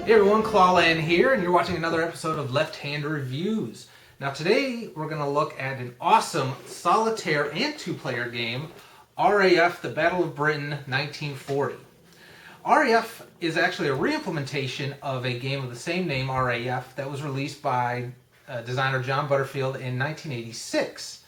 Hey everyone, Clawland here, and you're watching another episode of Left Hand Reviews. Now today we're going to look at an awesome solitaire and two-player game, RAF, the Battle of Britain 1940. RAF is actually a re-implementation of a game of the same name, RAF, that was released by designer John Butterfield in 1986.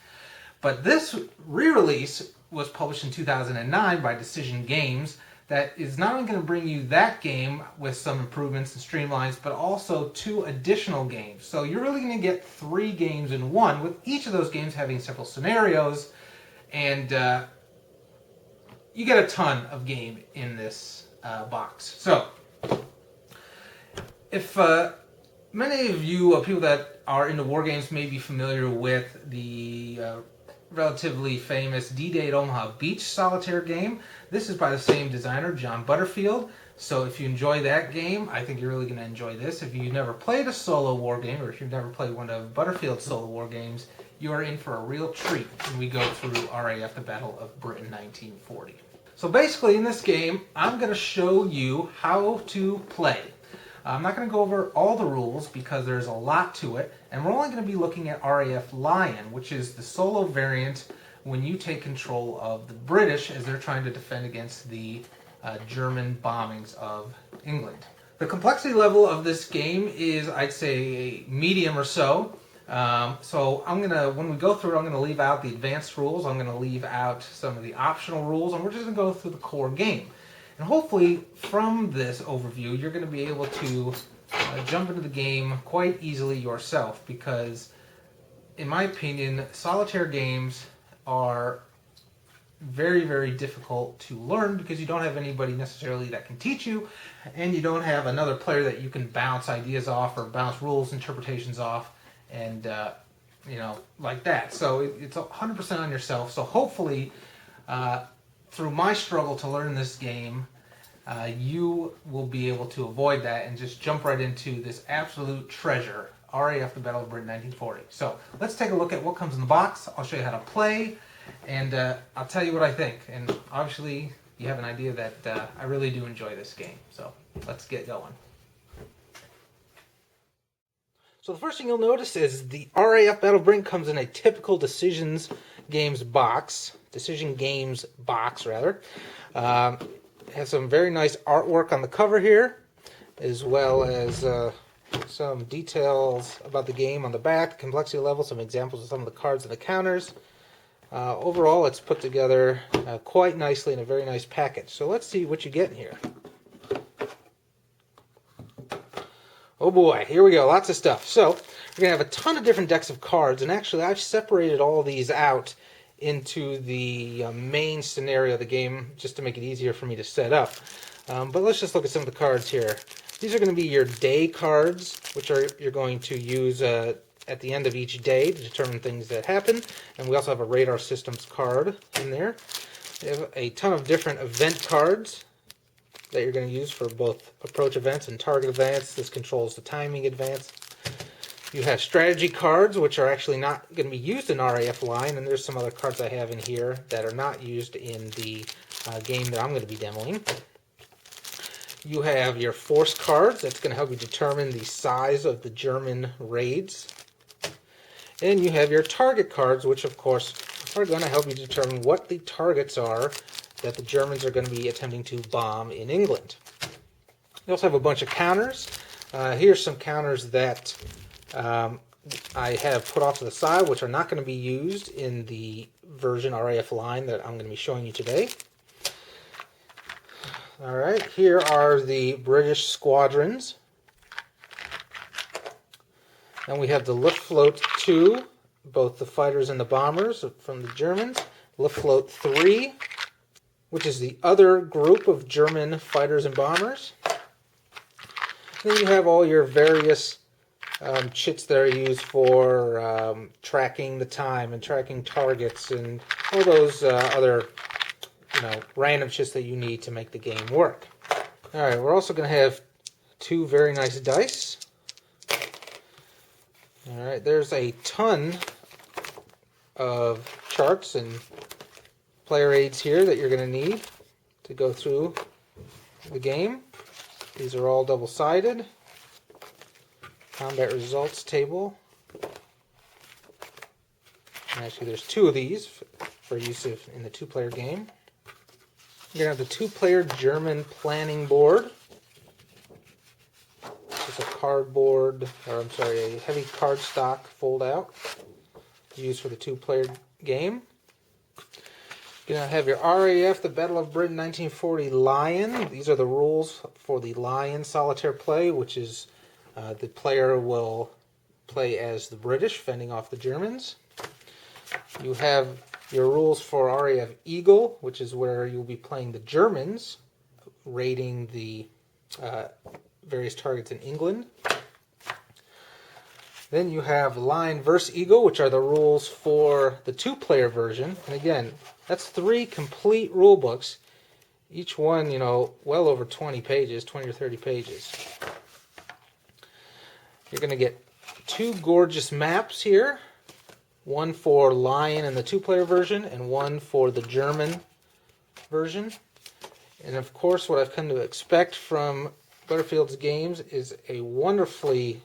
But this re-release was published in 2009 by Decision Games, that is not only going to bring you that game with some improvements and streamlines, but also 2 additional games. So you're really going to get 3 games in one, with each of those games having several scenarios, and you get a ton of game in this box. So, if many of you people that are into war games may be familiar with the relatively famous D-Day at Omaha Beach solitaire game. This is by the same designer, John Butterfield. So if you enjoy that game, I think you're really going to enjoy this. If you've never played a solo war game, or if you've never played one of Butterfield's solo war games, you are in for a real treat when we go through RAF, the Battle of Britain 1940. So basically in this game, I'm going to show you how to play. I'm not going to go over all the rules because there's a lot to it, and we're only going to be looking at RAF Lion, which is the solo variant when you take control of the British as they're trying to defend against the German bombings of England. The complexity level of this game is, I'd say, medium or so. So when we go through it, I'm going to leave out the advanced rules, I'm going to leave out some of the optional rules, and we're just going to go through the core game. And hopefully, from this overview, you're going to be able to jump into the game quite easily yourself, because, in my opinion, solitaire games are very, very difficult to learn because you don't have anybody necessarily that can teach you, and you don't have another player that you can bounce ideas off or bounce rules, interpretations off, and, like that. So it's 100% on yourself. So hopefully, through my struggle to learn this game, you will be able to avoid that and just jump right into this absolute treasure, RAF, the Battle of Britain 1940. So let's take a look at what comes in the box. I'll show you how to play, and I'll tell you what I think. And obviously, you have an idea that I really do enjoy this game. So let's get going. So the first thing you'll notice is the RAF Battle of Britain comes in a typical Decision Games box, rather. It has some very nice artwork on the cover here, as well as some details about the game on the back, complexity level, some examples of some of the cards and the counters. Overall, it's put together quite nicely in a very nice package. So let's see what you get in here. Oh boy, here we go, lots of stuff. So we're going to have a ton of different decks of cards, and actually I've separated all these out into the main scenario of the game just to make it easier for me to set up. But let's just look at some of the cards here. These are going to be your day cards, which you're going to use at the end of each day to determine things that happen. And we also have a radar systems card in there. We have a ton of different event cards that you're going to use for both approach events and target events. This controls the timing advance. You have strategy cards, which are actually not going to be used in RAF Line, and there's some other cards I have in here that are not used in the game that I'm going to be demoing. You have your force cards. That's going to help you determine the size of the German raids. And you have your target cards, which of course are going to help you determine what the targets are that the Germans are going to be attempting to bomb in England. You also have a bunch of counters. Here's some counters that I have put off to the side, which are not going to be used in the version RAF Line that I'm going to be showing you today. Alright, here are the British squadrons. And we have the Luftflotte 2, both the fighters and the bombers from the Germans. Luftflotte 3, which is the other group of German fighters and bombers. And then you have all your various chits that are used for tracking the time and tracking targets and all those other random chits that you need to make the game work. Alright, we're also going to have 2 very nice dice. Alright, there's a ton of charts and player aids here that you're going to need to go through the game. These are all double-sided. Combat results table. And actually, there's 2 of these for use in the 2-player game. You're going to have the 2-player German planning board. It's a cardboard, or I'm sorry, a heavy cardstock fold-out used for the 2-player game. You're going to have your RAF, the Battle of Britain 1940 Lion. These are the rules for the Lion solitaire play, which is the player will play as the British, fending off the Germans. You have your rules for RAF Eagle, which is where you'll be playing the Germans, raiding the various targets in England. Then you have Lion versus Eagle, which are the rules for the 2-player version. And again, that's 3 complete rule books. Each one, well over 20 pages, 20 or 30 pages. You're going to get 2 gorgeous maps here. One for Lion in the 2-player version, and one for the German version. And of course, what I've come to expect from Butterfield's games is a wonderfully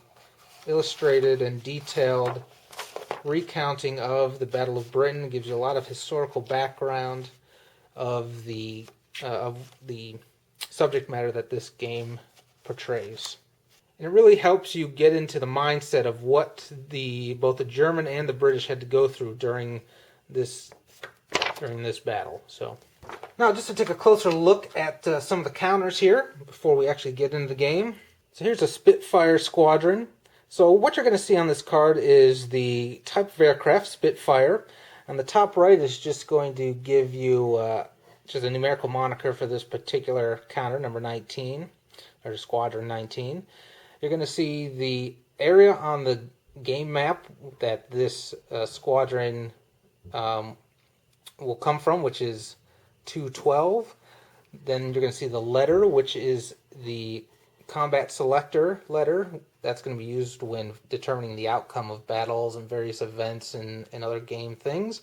illustrated and detailed recounting of the Battle of Britain. It gives you a lot of historical background of the subject matter that this game portrays. And it really helps you get into the mindset of what both the German and the British had to go through during this battle. So now, just to take a closer look at some of the counters here before we actually get into the game. So here's a Spitfire squadron. So what you're going to see on this card is the type of aircraft, Spitfire. On the top right is just going to give you just a numerical moniker for this particular counter, number 19, or Squadron 19. You're going to see the area on the game map that this squadron will come from, which is 212. Then you're going to see the letter, which is the combat selector letter. That's going to be used when determining the outcome of battles and various events and other game things.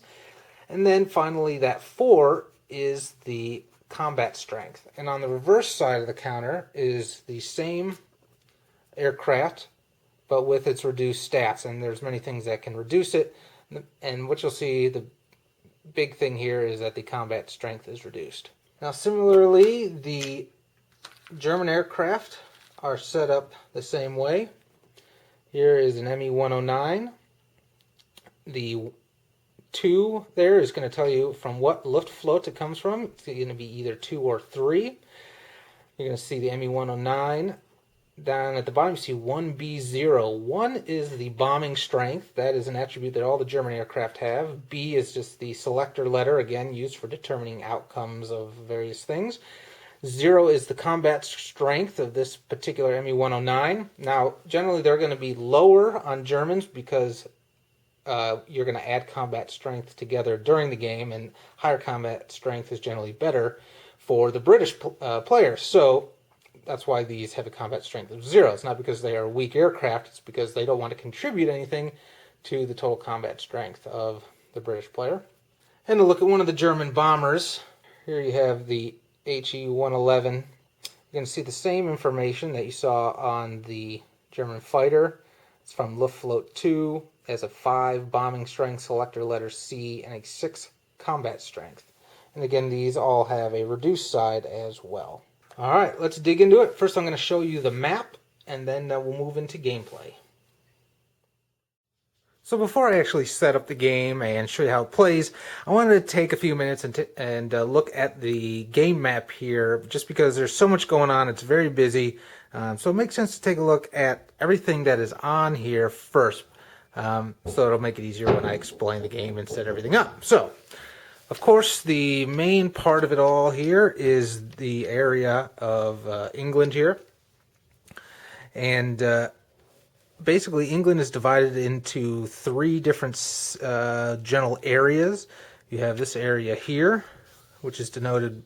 And then finally, that 4 is the combat strength. And on the reverse side of the counter is the same aircraft, but with its reduced stats. And there's many things that can reduce it. And what you'll see, the big thing here is that the combat strength is reduced. Now, similarly, the German aircraft are set up the same way. Here is an ME-109. The 2 there is going to tell you from what Luftflotte it comes from. It's going to be either 2 or 3. You're going to see the ME-109. Down at the bottom you see 1B0. 1 is the bombing strength. That is an attribute that all the German aircraft have. B is just the selector letter, again used for determining outcomes of various things. 0 is the combat strength of this particular ME-109. Now, generally they're going to be lower on Germans because you're going to add combat strength together during the game, and higher combat strength is generally better for the British players. So that's why these have a combat strength of 0. It's not because they are weak aircraft, it's because they don't want to contribute anything to the total combat strength of the British player. And to look at one of the German bombers, here you have the HE-111. You're going to see the same information that you saw on the German fighter. It's from Luftflotte 2, has a 5 bombing strength, selector letter C, and a 6 combat strength. And again, these all have a reduced side as well. Alright, let's dig into it. First I'm going to show you the map, and then we'll move into gameplay. So before I actually set up the game and show you how it plays, I wanted to take a few minutes and look at the game map here, just because there's so much going on. It's very busy, so it makes sense to take a look at everything that is on here first, so it'll make it easier when I explain the game and set everything up. So, of course, the main part of it all here is the area of England here, and basically, England is divided into 3 different general areas. You have this area here, which is denoted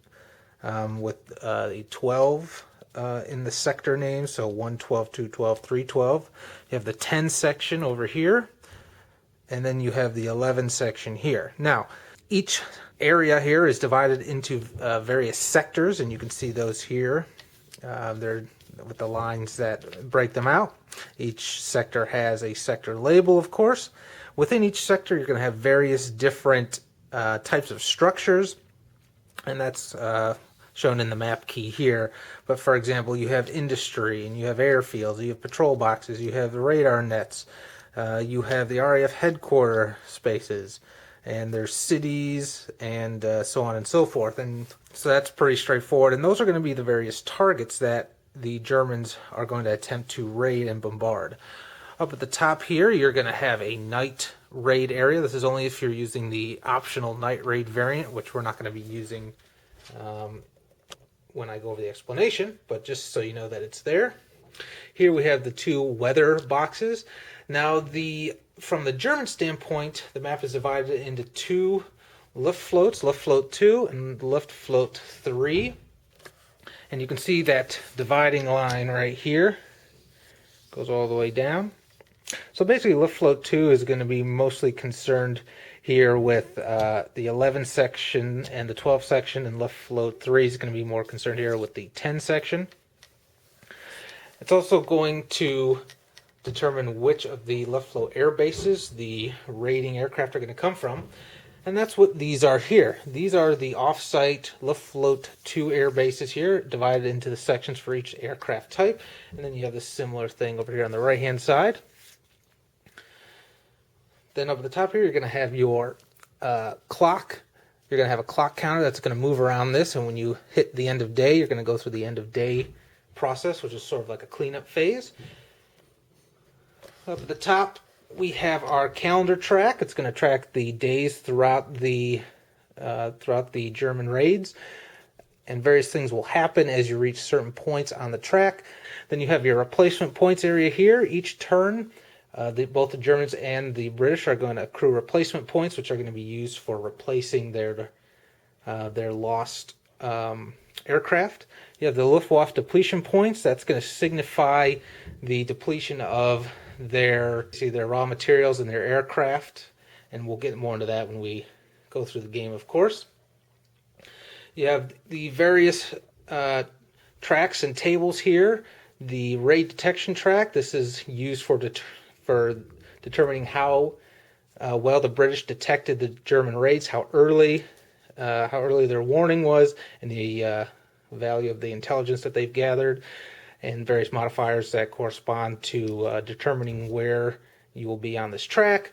with the 12 in the sector name, so 112, 212, 312. You have the 10 section over here, and then you have the 11 section here. Now, each area here is divided into various sectors, and you can see those here. They're with the lines that break them out. Each sector has a sector label, of course. Within each sector, you're going to have various different types of structures, and that's shown in the map key here. But for example, you have industry, and you have airfields, you have patrol boxes, you have the radar nets, you have the RAF headquarter spaces, and there's cities, and so on and so forth. And so that's pretty straightforward. And those are going to be the various targets that the Germans are going to attempt to raid and bombard. Up at the top here, you're going to have a night raid area. This is only if you're using the optional night raid variant, which we're not going to be using when I go over the explanation, but just so you know that it's there. Here we have the two weather boxes. Now, from the German standpoint, the map is divided into two Luftfloats, Luftfloat 2 and Luftfloat 3. And you can see that dividing line right here goes all the way down. So basically, Luftfloat 2 is going to be mostly concerned here with the 11 section and the 12 section, and Luftfloat 3 is going to be more concerned here with the 10 section. It's also going to determine which of the Luftfloat air bases the raiding aircraft are going to come from, and that's what these are here. These are the off-site Luftfloat 2 air bases here, divided into the sections for each aircraft type, and then you have this similar thing over here on the right-hand side. Then up at the top here, you're going to have your clock. You're going to have a clock counter that's going to move around this, and when you hit the end of day, you're going to go through the end of day process, which is sort of like a cleanup phase. Up at the top, we have our calendar track. It's going to track the days throughout the German raids, and various things will happen as you reach certain points on the track. Then you have your replacement points area here. Each turn, both the Germans and the British are going to accrue replacement points, which are going to be used for replacing their lost aircraft. You have the Luftwaffe depletion points. That's going to signify the depletion of their raw materials and their aircraft, and we'll get more into that when we go through the game, of course. You have the various tracks and tables here. The raid detection track. This is used for determining how well the British detected the German raids, how early their warning was, and the value of the intelligence that they've gathered, and various modifiers that correspond to determining where you will be on this track.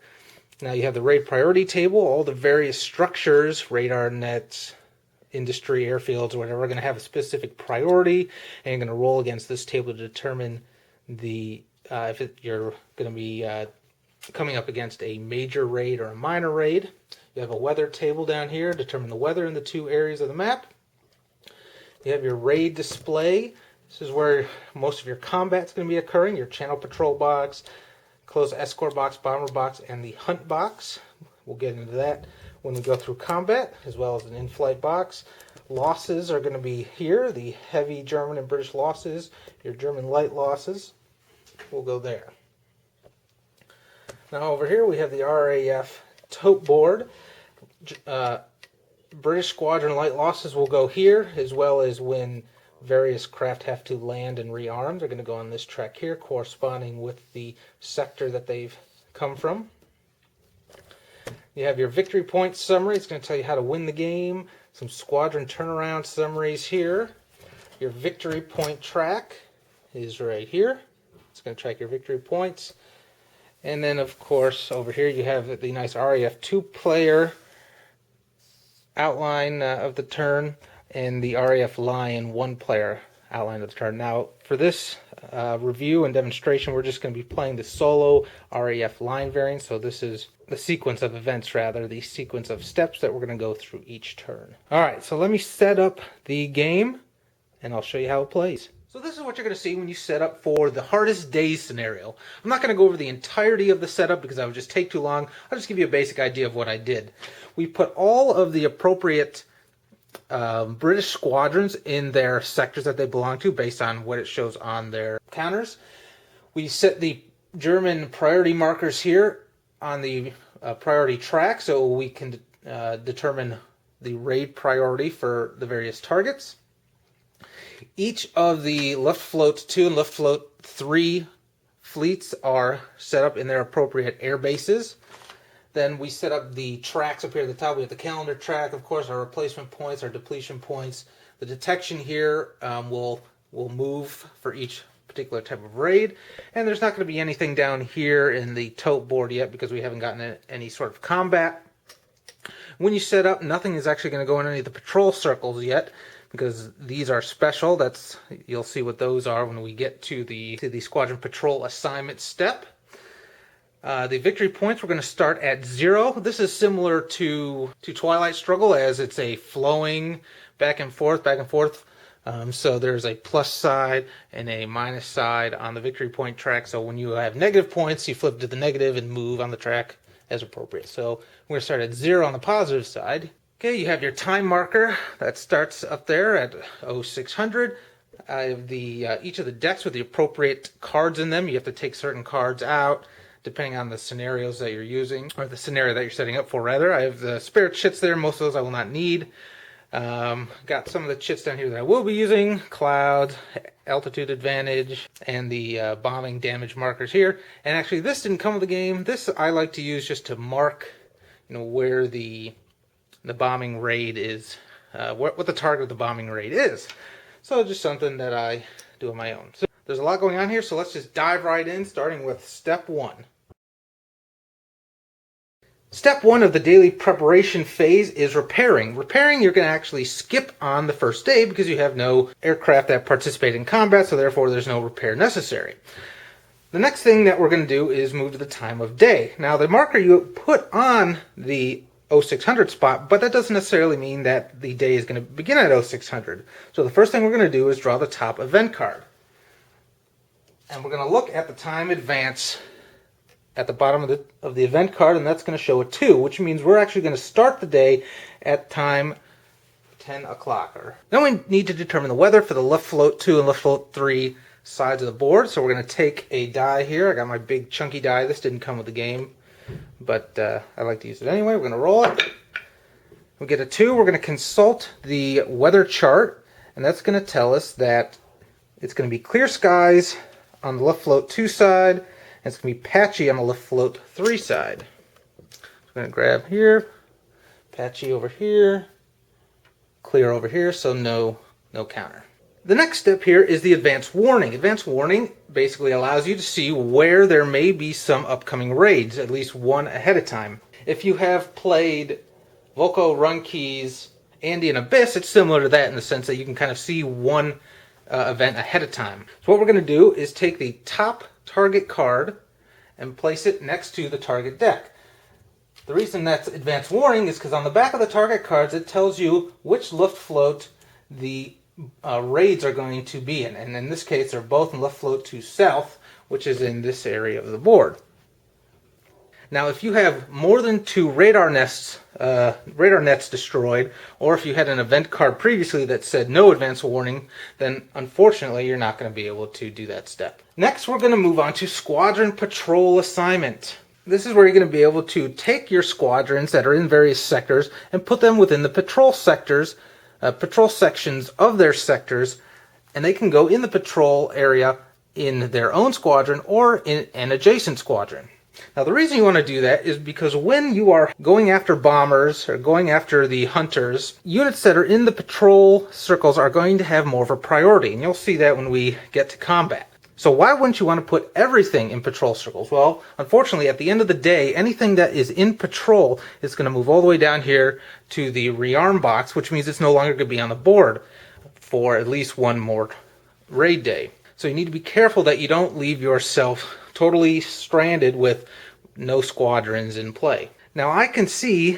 Now you have the raid priority table. All the various structures, radar nets, industry, airfields, or whatever, are going to have a specific priority, and you're going to roll against this table to determine if you're going to be coming up against a major raid or a minor raid. You have a weather table down here, determine the weather in the two areas of the map. You have your raid display. This is where most of your combat is going to be occurring. Your channel patrol box, closed escort box, bomber box, and the hunt box. We'll get into that when we go through combat, as well as an in-flight box. Losses are going to be here, the heavy German and British losses, your German light losses. We'll go there. Now over here we have the RAF tote board. British squadron light losses will go here, as well as when various craft have to land and rearm. They're going to go on this track here, corresponding with the sector that they've come from. You have your victory point summary. It's going to tell you how to win the game. Some squadron turnaround summaries here. Your victory point track is right here. It's going to track your victory points. And then, of course, over here you have the nice RAF 2-player outline of the turn, and the RAF Lion 1-player outline of the turn. Now, for this review and demonstration, we're just going to be playing the solo RAF Lion variant. So this is the sequence of events, the sequence of steps that we're going to go through each turn. All right, so let me set up the game, and I'll show you how it plays. So this is what you're going to see when you set up for the hardest days scenario. I'm not going to go over the entirety of the setup because that would just take too long. I'll just give you a basic idea of what I did. We put all of the appropriate British squadrons in their sectors that they belong to based on what it shows on their counters. We set the German priority markers here on the priority track so we can determine the raid priority for the various targets. Each of the Left Float 2 and Left Float 3 fleets are set up in their appropriate air bases. Then we set up the tracks up here at the top. We have the calendar track, of course, our replacement points, our depletion points. The detection here will move for each particular type of raid. And there's not going to be anything down here in the tote board yet because we haven't gotten any sort of combat. When you set up, nothing is actually going to go in any of the patrol circles yet because these are special. You'll see what those are when we get to the squadron patrol assignment step. The victory points, we're going to start at 0. This is similar to Twilight Struggle, as it's a flowing back and forth. So there's a plus side and a minus side on the victory point track. So when you have negative points, you flip to the negative and move on the track as appropriate. So we're going to start at 0 on the positive side. Okay, you have your time marker that starts up there at 0600. I have each of the decks with the appropriate cards in them. You have to take certain cards out depending on the scenarios that you're using, or the scenario that you're setting up for, rather. I have the spare chits there. Most of those I will not need. Got some of the chits down here that I will be using. Cloud, altitude advantage, and the bombing damage markers here. And actually, this didn't come with the game. This I like to use just to mark, where the bombing raid is, what the target of the bombing raid is. So just something that I do on my own. So there's a lot going on here, so let's just dive right in, starting with step 1. Step 1 of the daily preparation phase is repairing. Repairing, you're going to actually skip on the first day because you have no aircraft that participate in combat, so therefore there's no repair necessary. The next thing that we're going to do is move to the time of day. Now, the marker you put on the 0600 spot, but that doesn't necessarily mean that the day is going to begin at 0600. So the first thing we're going to do is draw the top event card. And we're going to look at the time advance at the bottom of the event card, and that's going to show a 2, which means we're actually going to start the day at time 10 o'clock. Then we need to determine the weather for the Left Float 2 and Left Float 3 sides of the board. So we're going to take a die here. I got my big chunky die. This didn't come with the game, but I like to use it anyway. We're going to roll it. We get a 2. We're going to consult the weather chart, and that's going to tell us that it's going to be clear skies on the Left Float 2 side, and it's going to be patchy on the Left Float 3 side. So I'm going to grab here, patchy over here, clear over here, so no counter. The next step here is the advance warning. Advance warning basically allows you to see where there may be some upcoming raids, at least one ahead of time. If you have played Volko, Runkeys, Andy, and Abyss, it's similar to that in the sense that you can kind of see one event ahead of time. So what we're going to do is take the top target card and place it next to the target deck. The reason that's advance warning is because on the back of the target cards it tells you which Left Float the raids are going to be in. And in this case they're both in Left Float 2 South, which is in this area of the board. Now, if you have more than 2 radar nets destroyed, or if you had an event card previously that said no advance warning, then unfortunately you're not going to be able to do that step. Next, we're going to move on to squadron patrol assignment. This is where you're going to be able to take your squadrons that are in various sectors and put them within the patrol sectors, patrol sections of their sectors, and they can go in the patrol area in their own squadron or in an adjacent squadron. Now, the reason you want to do that is because when you are going after bombers or going after the hunters, units that are in the patrol circles are going to have more of a priority, and you'll see that when we get to combat. So why wouldn't you want to put everything in patrol circles? Well, unfortunately, at the end of the day, anything that is in patrol is going to move all the way down here to the rearm box, which means it's no longer going to be on the board for at least one more raid day. So you need to be careful that you don't leave yourself totally stranded with no squadrons in play. Now, I can see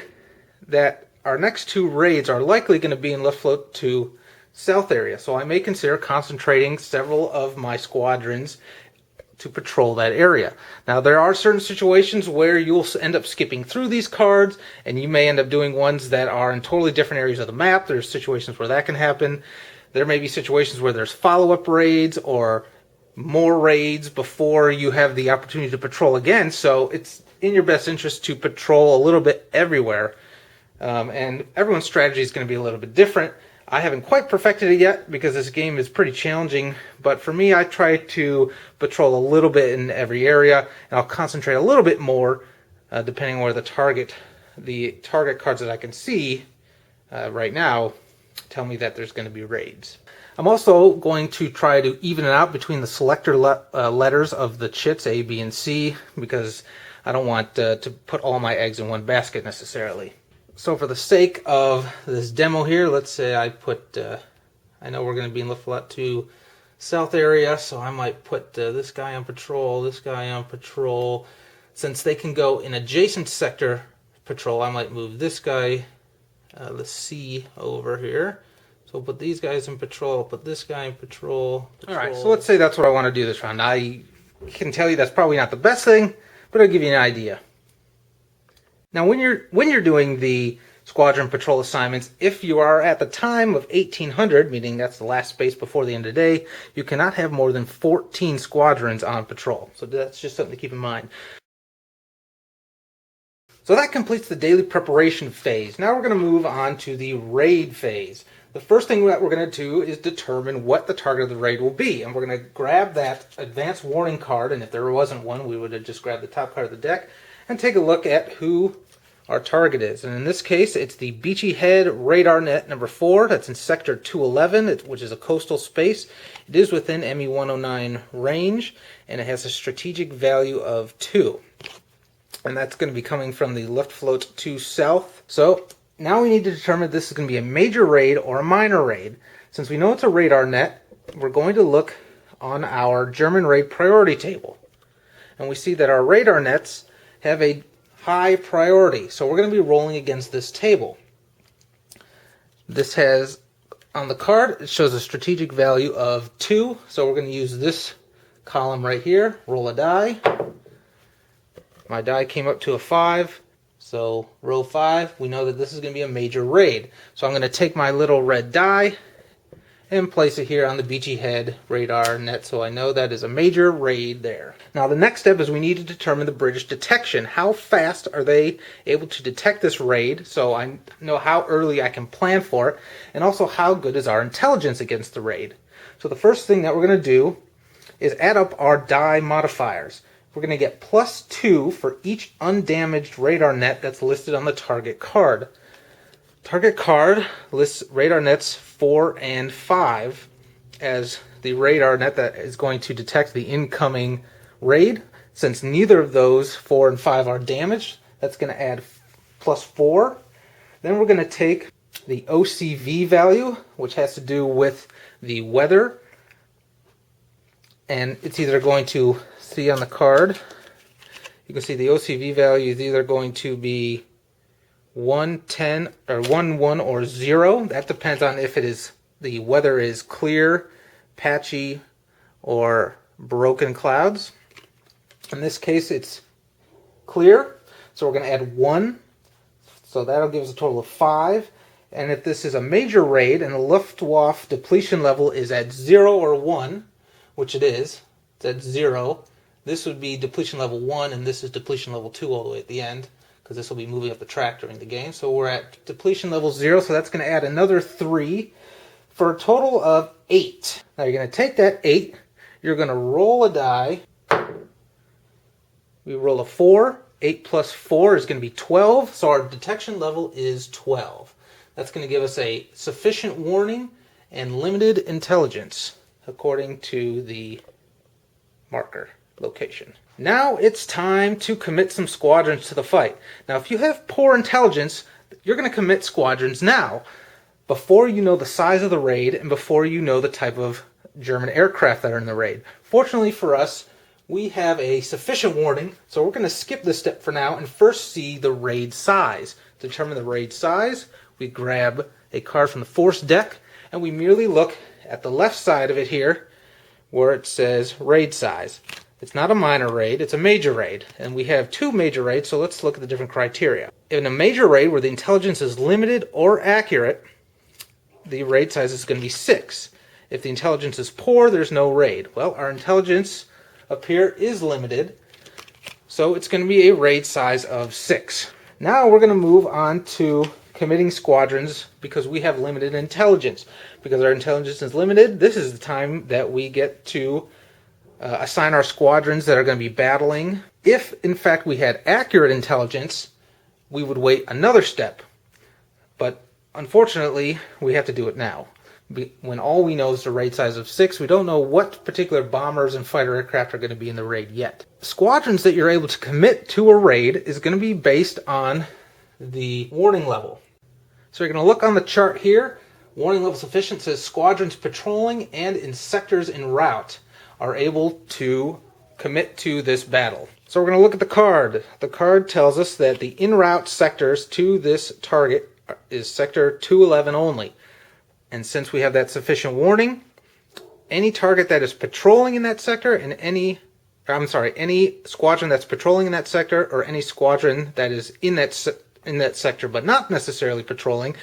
that our next 2 raids are likely going to be in Left Float 2 South area, so I may consider concentrating several of my squadrons to patrol that area. Now, there are certain situations where you'll end up skipping through these cards, and you may end up doing ones that are in totally different areas of the map. There's situations where that can happen. There may be situations where there's follow-up raids or more raids before you have the opportunity to patrol again, so it's in your best interest to patrol a little bit everywhere. And everyone's strategy is going to be a little bit different. I haven't quite perfected it yet because this game is pretty challenging, but for me I try to patrol a little bit in every area, and I'll concentrate a little bit more depending on where the target cards that I can see right now tell me that there's going to be raids. I'm also going to try to even it out between the selector letters of the chits A, B, and C, because I don't want to put all my eggs in one basket necessarily. So for the sake of this demo here, let's say I put, I know we're going to be in Lafayette 2 South area, so I might put this guy on patrol, this guy on patrol. Since they can go in adjacent sector patrol, I might move this guy, the C, over here. So I'll put these guys in patrol, I'll put this guy in patrol. Alright, so let's say that's what I want to do this round. I can tell you that's probably not the best thing, but I'll give you an idea. Now when you're doing the squadron patrol assignments, if you are at the time of 1800, meaning that's the last space before the end of the day, you cannot have more than 14 squadrons on patrol. So that's just something to keep in mind. So that completes the daily preparation phase. Now we're going to move on to the raid phase. The first thing that we're going to do is determine what the target of the raid will be. And we're going to grab that advance warning card, and if there wasn't one, we would have just grabbed the top card of the deck, and take a look at who our target is. And in this case, it's the Beachy Head Radar Net number 4. That's in Sector 211, which is a coastal space. It is within ME 109 range, and it has a strategic value of 2. And that's going to be coming from the Luftflotte 2 South. So now we need to determine if this is going to be a major raid or a minor raid. Since we know it's a radar net, we're going to look on our German raid priority table. And we see that our radar nets have a high priority. So we're going to be rolling against this table. This has, on the card, it shows a strategic value of 2. So we're going to use this column right here, roll a die. My die came up to a 5, so row 5, we know that this is going to be a major raid. So I'm going to take my little red die and place it here on the Beachy Head radar net, so I know that is a major raid there. Now the next step is we need to determine the British detection. How fast are they able to detect this raid, so I know how early I can plan for it, and also how good is our intelligence against the raid. So the first thing that we're going to do is add up our die modifiers. We're going to get +2 for each undamaged radar net that's listed on the target card. Target card lists radar nets 4 and 5 as the radar net that is going to detect the incoming raid. Since neither of those 4 and 5 are damaged, that's going to add +4. Then we're going to take the OCV value, which has to do with the weather, and it's either going to see on the card, you can see the OCV value is either going to be 1, 10, or 1, 1, or 0. That depends on if it is the weather is clear, patchy, or broken clouds. In this case, it's clear, so we're going to add 1. So that'll give us a total of 5. And if this is a major raid and the Luftwaffe depletion level is at 0 or 1, which it is, it's at 0. This would be depletion level 1, and this is depletion level 2 all the way at the end, because this will be moving up the track during the game. So we're at depletion level 0, so that's going to add another 3 for a total of 8. Now you're going to take that 8, you're going to roll a die. We roll a 4. 8 plus 4 is going to be 12, so our detection level is 12. That's going to give us a sufficient warning and limited intelligence, according to the marker location. Now it's time to commit some squadrons to the fight. Now if you have poor intelligence, you're going to commit squadrons now, before you know the size of the raid and before you know the type of German aircraft that are in the raid. Fortunately for us, we have a sufficient warning, so we're going to skip this step for now and first see the raid size. To determine the raid size, we grab a card from the force deck and we merely look at the left side of it here where it says raid size. It's not a minor raid, it's a major raid. And we have 2 major raids, so let's look at the different criteria. In a major raid where the intelligence is limited or accurate, the raid size is going to be 6. If the intelligence is poor, there's no raid. Well, our intelligence up here is limited, so it's going to be a raid size of 6. Now we're going to move on to committing squadrons because we have limited intelligence. Because our intelligence is limited, this is the time that we get to assign our squadrons that are going to be battling. If, in fact, we had accurate intelligence, we would wait another step. But unfortunately, we have to do it now. When all we know is the raid size of 6, we don't know what particular bombers and fighter aircraft are going to be in the raid yet. Squadrons that you're able to commit to a raid is going to be based on the warning level. So you're going to look on the chart here. Warning level sufficient says squadrons patrolling and in sectors en route are able to commit to this battle. So we're going to look at the card. The card tells us that the en route sectors to this target is sector 211 only. And since we have that sufficient warning, any target that is patrolling in that sector and any squadron that's patrolling in that sector or any squadron that is in that sector but not necessarily patrolling,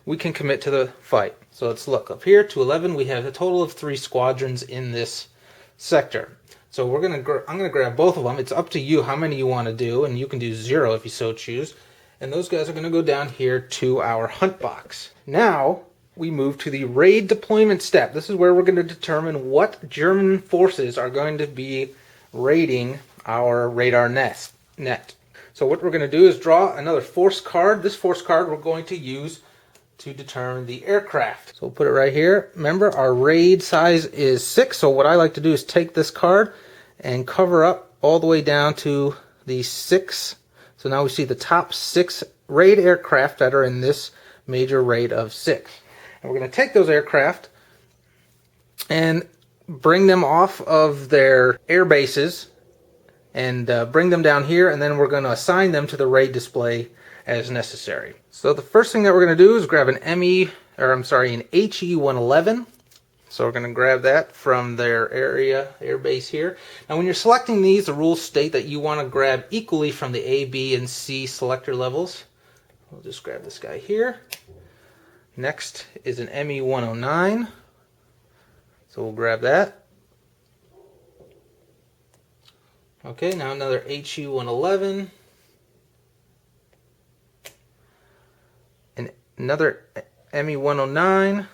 we can commit to the fight. So let's look up here. 211, we have a total of 3 squadrons in this sector. So I'm going to grab both of them. It's up to you how many you want to do, and you can do 0 if you so choose. And those guys are going to go down here to our hunt box. Now we move to the raid deployment step. This is where we're going to determine what German forces are going to be raiding our radar net. So what we're going to do is draw another force card. This force card we're going to use to determine the aircraft. So we'll put it right here. Remember, our raid size is 6, so what I like to do is take this card and cover up all the way down to the 6. So now we see the top 6 raid aircraft that are in this major raid of 6. And we're going to take those aircraft and bring them off of their air bases and bring them down here, and then we're going to assign them to the raid display as necessary. So the first thing that we're going to do is grab an an HE-111. So we're going to grab that from their air base here. Now when you're selecting these, the rules state that you want to grab equally from the A, B, and C selector levels. We'll just grab this guy here. Next is an ME-109. So we'll grab that. Okay, now another HE-111. And another ME-109.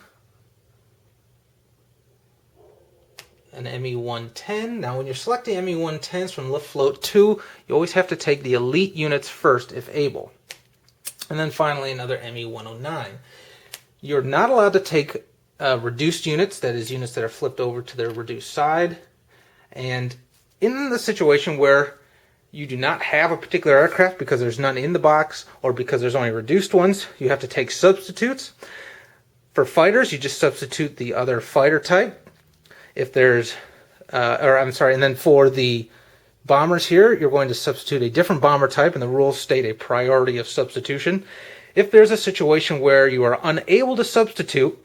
An ME-110. Now when you're selecting ME-110s from Lift Float 2, you always have to take the elite units first if able. And then finally another ME-109. You're not allowed to take reduced units, that is units that are flipped over to their reduced side. And in the situation where you do not have a particular aircraft because there's none in the box or because there's only reduced ones, you have to take substitutes. For fighters, you just substitute the other fighter type. If there's, and then for the bombers here, you're going to substitute a different bomber type, and the rules state a priority of substitution. If there's a situation where you are unable to substitute,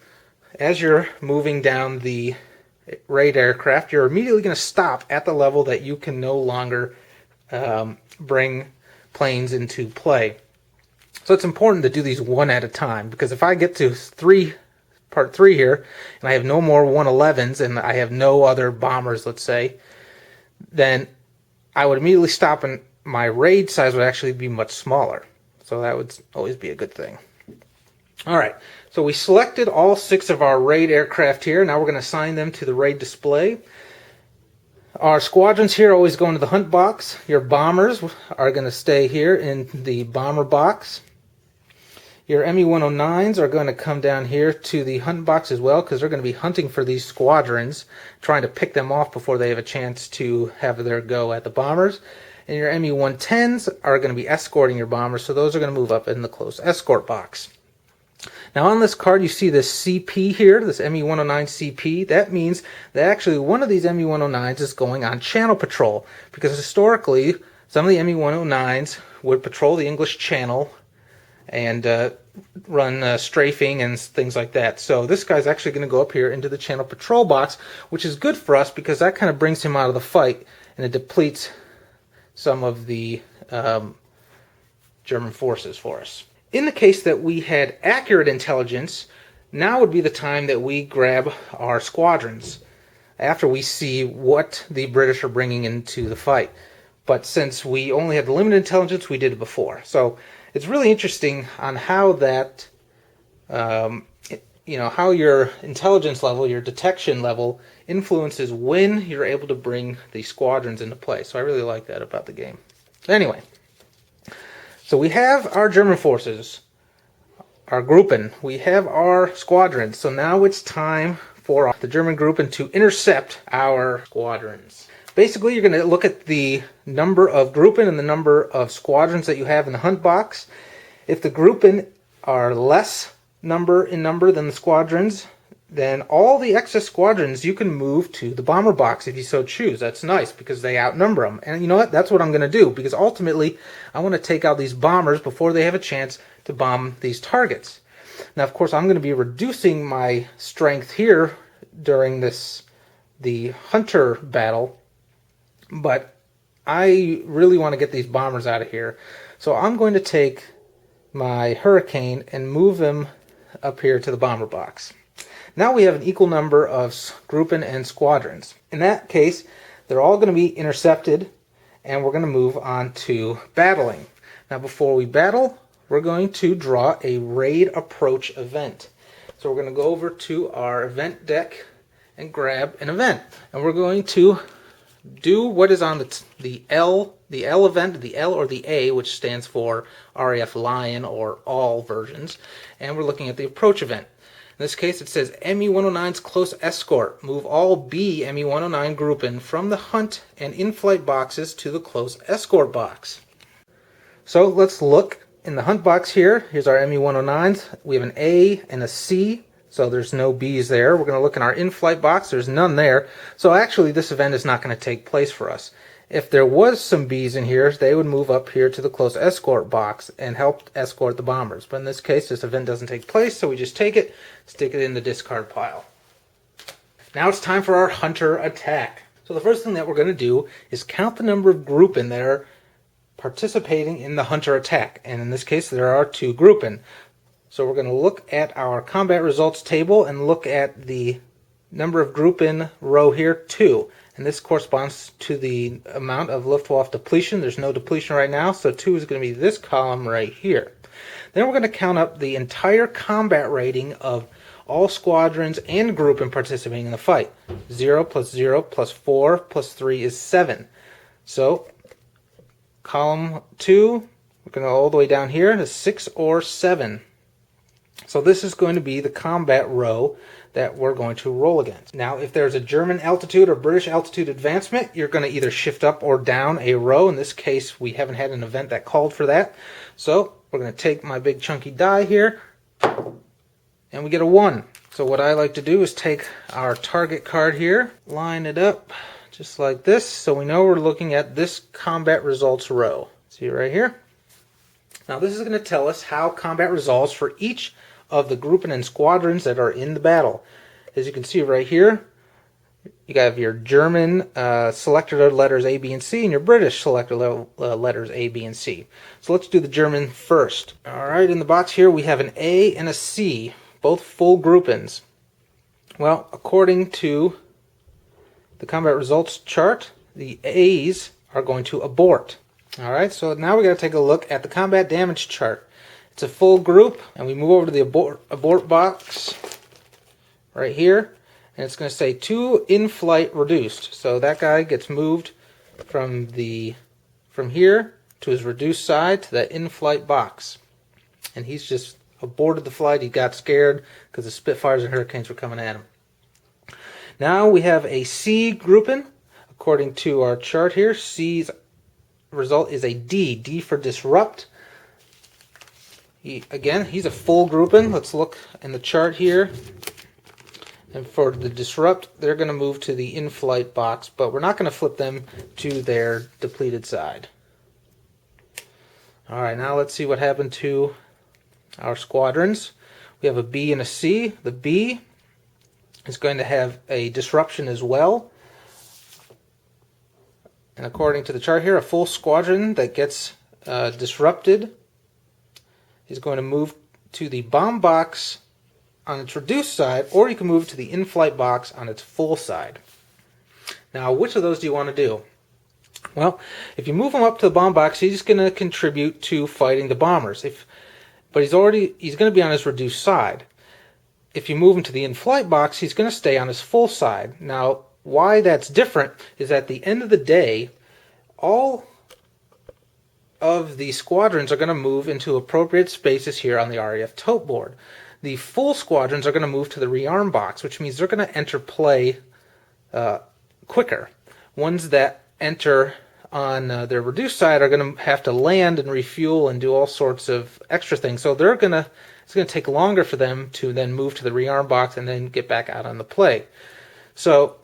as you're moving down the raid aircraft, you're immediately going to stop at the level that you can no longer bring planes into play. So it's important to do these one at a time, because if I get to part 3 here, and I have no more 111s, and I have no other bombers, let's say, then I would immediately stop, and my raid size would actually be much smaller. So that would always be a good thing. Alright, so we selected all 6 of our raid aircraft here. Now we're going to assign them to the raid display. Our squadrons here always go into the hunt box. Your bombers are going to stay here in the bomber box. Your ME-109s are going to come down here to the hunt box as well, because they're going to be hunting for these squadrons, trying to pick them off before they have a chance to have their go at the bombers. And your ME-110s are going to be escorting your bombers, so those are going to move up in the close escort box. Now on this card you see this CP here, this ME-109 CP. That means that actually one of these ME-109s is going on channel patrol, because historically some of the ME-109s would patrol the English Channel and run strafing and things like that. So this guy's actually going to go up here into the channel patrol box, which is good for us because that kind of brings him out of the fight and it depletes some of the German forces for us. In the case that we had accurate intelligence, now would be the time that we grab our squadrons after we see what the British are bringing into the fight. But since we only had the limited intelligence, we did it before. So it's really interesting on how that, how your intelligence level, your detection level, influences when you're able to bring the squadrons into play. So I really like that about the game. Anyway, so we have our German forces, our Gruppen. We have our squadrons. So now it's time for the German Gruppen to intercept our squadrons. Basically, you're going to look at the number of Gruppen and the number of squadrons that you have in the hunt box. If the Gruppen are less number than the squadrons, then all the excess squadrons you can move to the bomber box if you so choose. That's nice because they outnumber them. And you know what? That's what I'm going to do, because ultimately I want to take out these bombers before they have a chance to bomb these targets. Now, of course, I'm going to be reducing my strength here during the hunter battle, but I really want to get these bombers out of here. So I'm going to take my Hurricane and move him up here to the bomber box. Now we have an equal number of Gruppen and squadrons. In that case, they're all going to be intercepted, and we're going to move on to battling. Now, before we battle, we're going to draw a raid approach event. So we're going to go over to our event deck and grab an event. And we're going to do what is on the L event, the L or the A, which stands for RAF Lion or all versions. And we're looking at the approach event. In this case, it says ME-109's close escort. Move all B ME-109 Gruppen from the hunt and in-flight boxes to the close escort box. So let's look in the hunt box here. Here's our ME-109s. We have an A and a C, so there's no B's there. We're going to look in our in-flight box. There's none there. So actually, this event is not going to take place for us. If there was some B's in here, they would move up here to the close escort box and help escort the bombers. But in this case, this event doesn't take place, so we just take it, stick it in the discard pile. Now it's time for our hunter attack. So the first thing that we're going to do is count the number of Gruppen that are participating in the hunter attack. And in this case, there are 2 Gruppen. So we're going to look at our combat results table and look at the number of Gruppen row here, 2. And this corresponds to the amount of Luftwaffe depletion. There's no depletion right now, so 2 is going to be this column right here. Then we're going to count up the entire combat rating of all squadrons and Gruppen participating in the fight. 0 plus 0 plus 4 plus 3 is 7. So column 2, we're going to go all the way down here to 6 or 7. So this is going to be the combat row that we're going to roll against. Now, if there's a German altitude or British altitude advancement, you're going to either shift up or down a row. In this case, we haven't had an event that called for that. So we're going to take my big chunky die here, and we get a 1. So what I like to do is take our target card here, line it up just like this, so we know we're looking at this combat results row. See right here? Now this is going to tell us how combat resolves for each of the Gruppen and squadrons that are in the battle. As you can see right here, you have your German selector letters A, B, and C, and your British selector letters A, B, and C. So let's do the German first. Alright, in the box here we have an A and a C, both full Gruppens. Well, according to the combat results chart, the A's are going to abort. Alright, so now we got to take a look at the combat damage chart. It's a full group, and we move over to the abort box right here, and it's going to say 2 in-flight reduced. So that guy gets moved from here to his reduced side to that in-flight box. And he's just aborted the flight. He got scared because the Spitfires and Hurricanes were coming at him. Now we have a C Gruppen. According to our chart here, C's result is a D. D for disrupt. Again, he's a full Gruppen. Let's look in the chart here. And for the disrupt, they're going to move to the in-flight box, but we're not going to flip them to their depleted side. Alright, now let's see what happened to our squadrons. We have a B and a C. The B is going to have a disruption as well. And according to the chart here, a full squadron that gets disrupted is going to move to the bomb box on its reduced side, or you can move to the in-flight box on its full side. Now, which of those do you want to do? Well, if you move him up to the bomb box, he's going to contribute to fighting the bombers. But he's going to be on his reduced side. If you move him to the in-flight box, he's going to stay on his full side. Now, why that's different is at the end of the day, all of the squadrons are going to move into appropriate spaces here on the RAF tote board. The full squadrons are going to move to the rearm box, which means they're going to enter play quicker. Ones that enter on their reduced side are going to have to land and refuel and do all sorts of extra things. So it's going to take longer for them to then move to the rearm box and then get back out on the play. So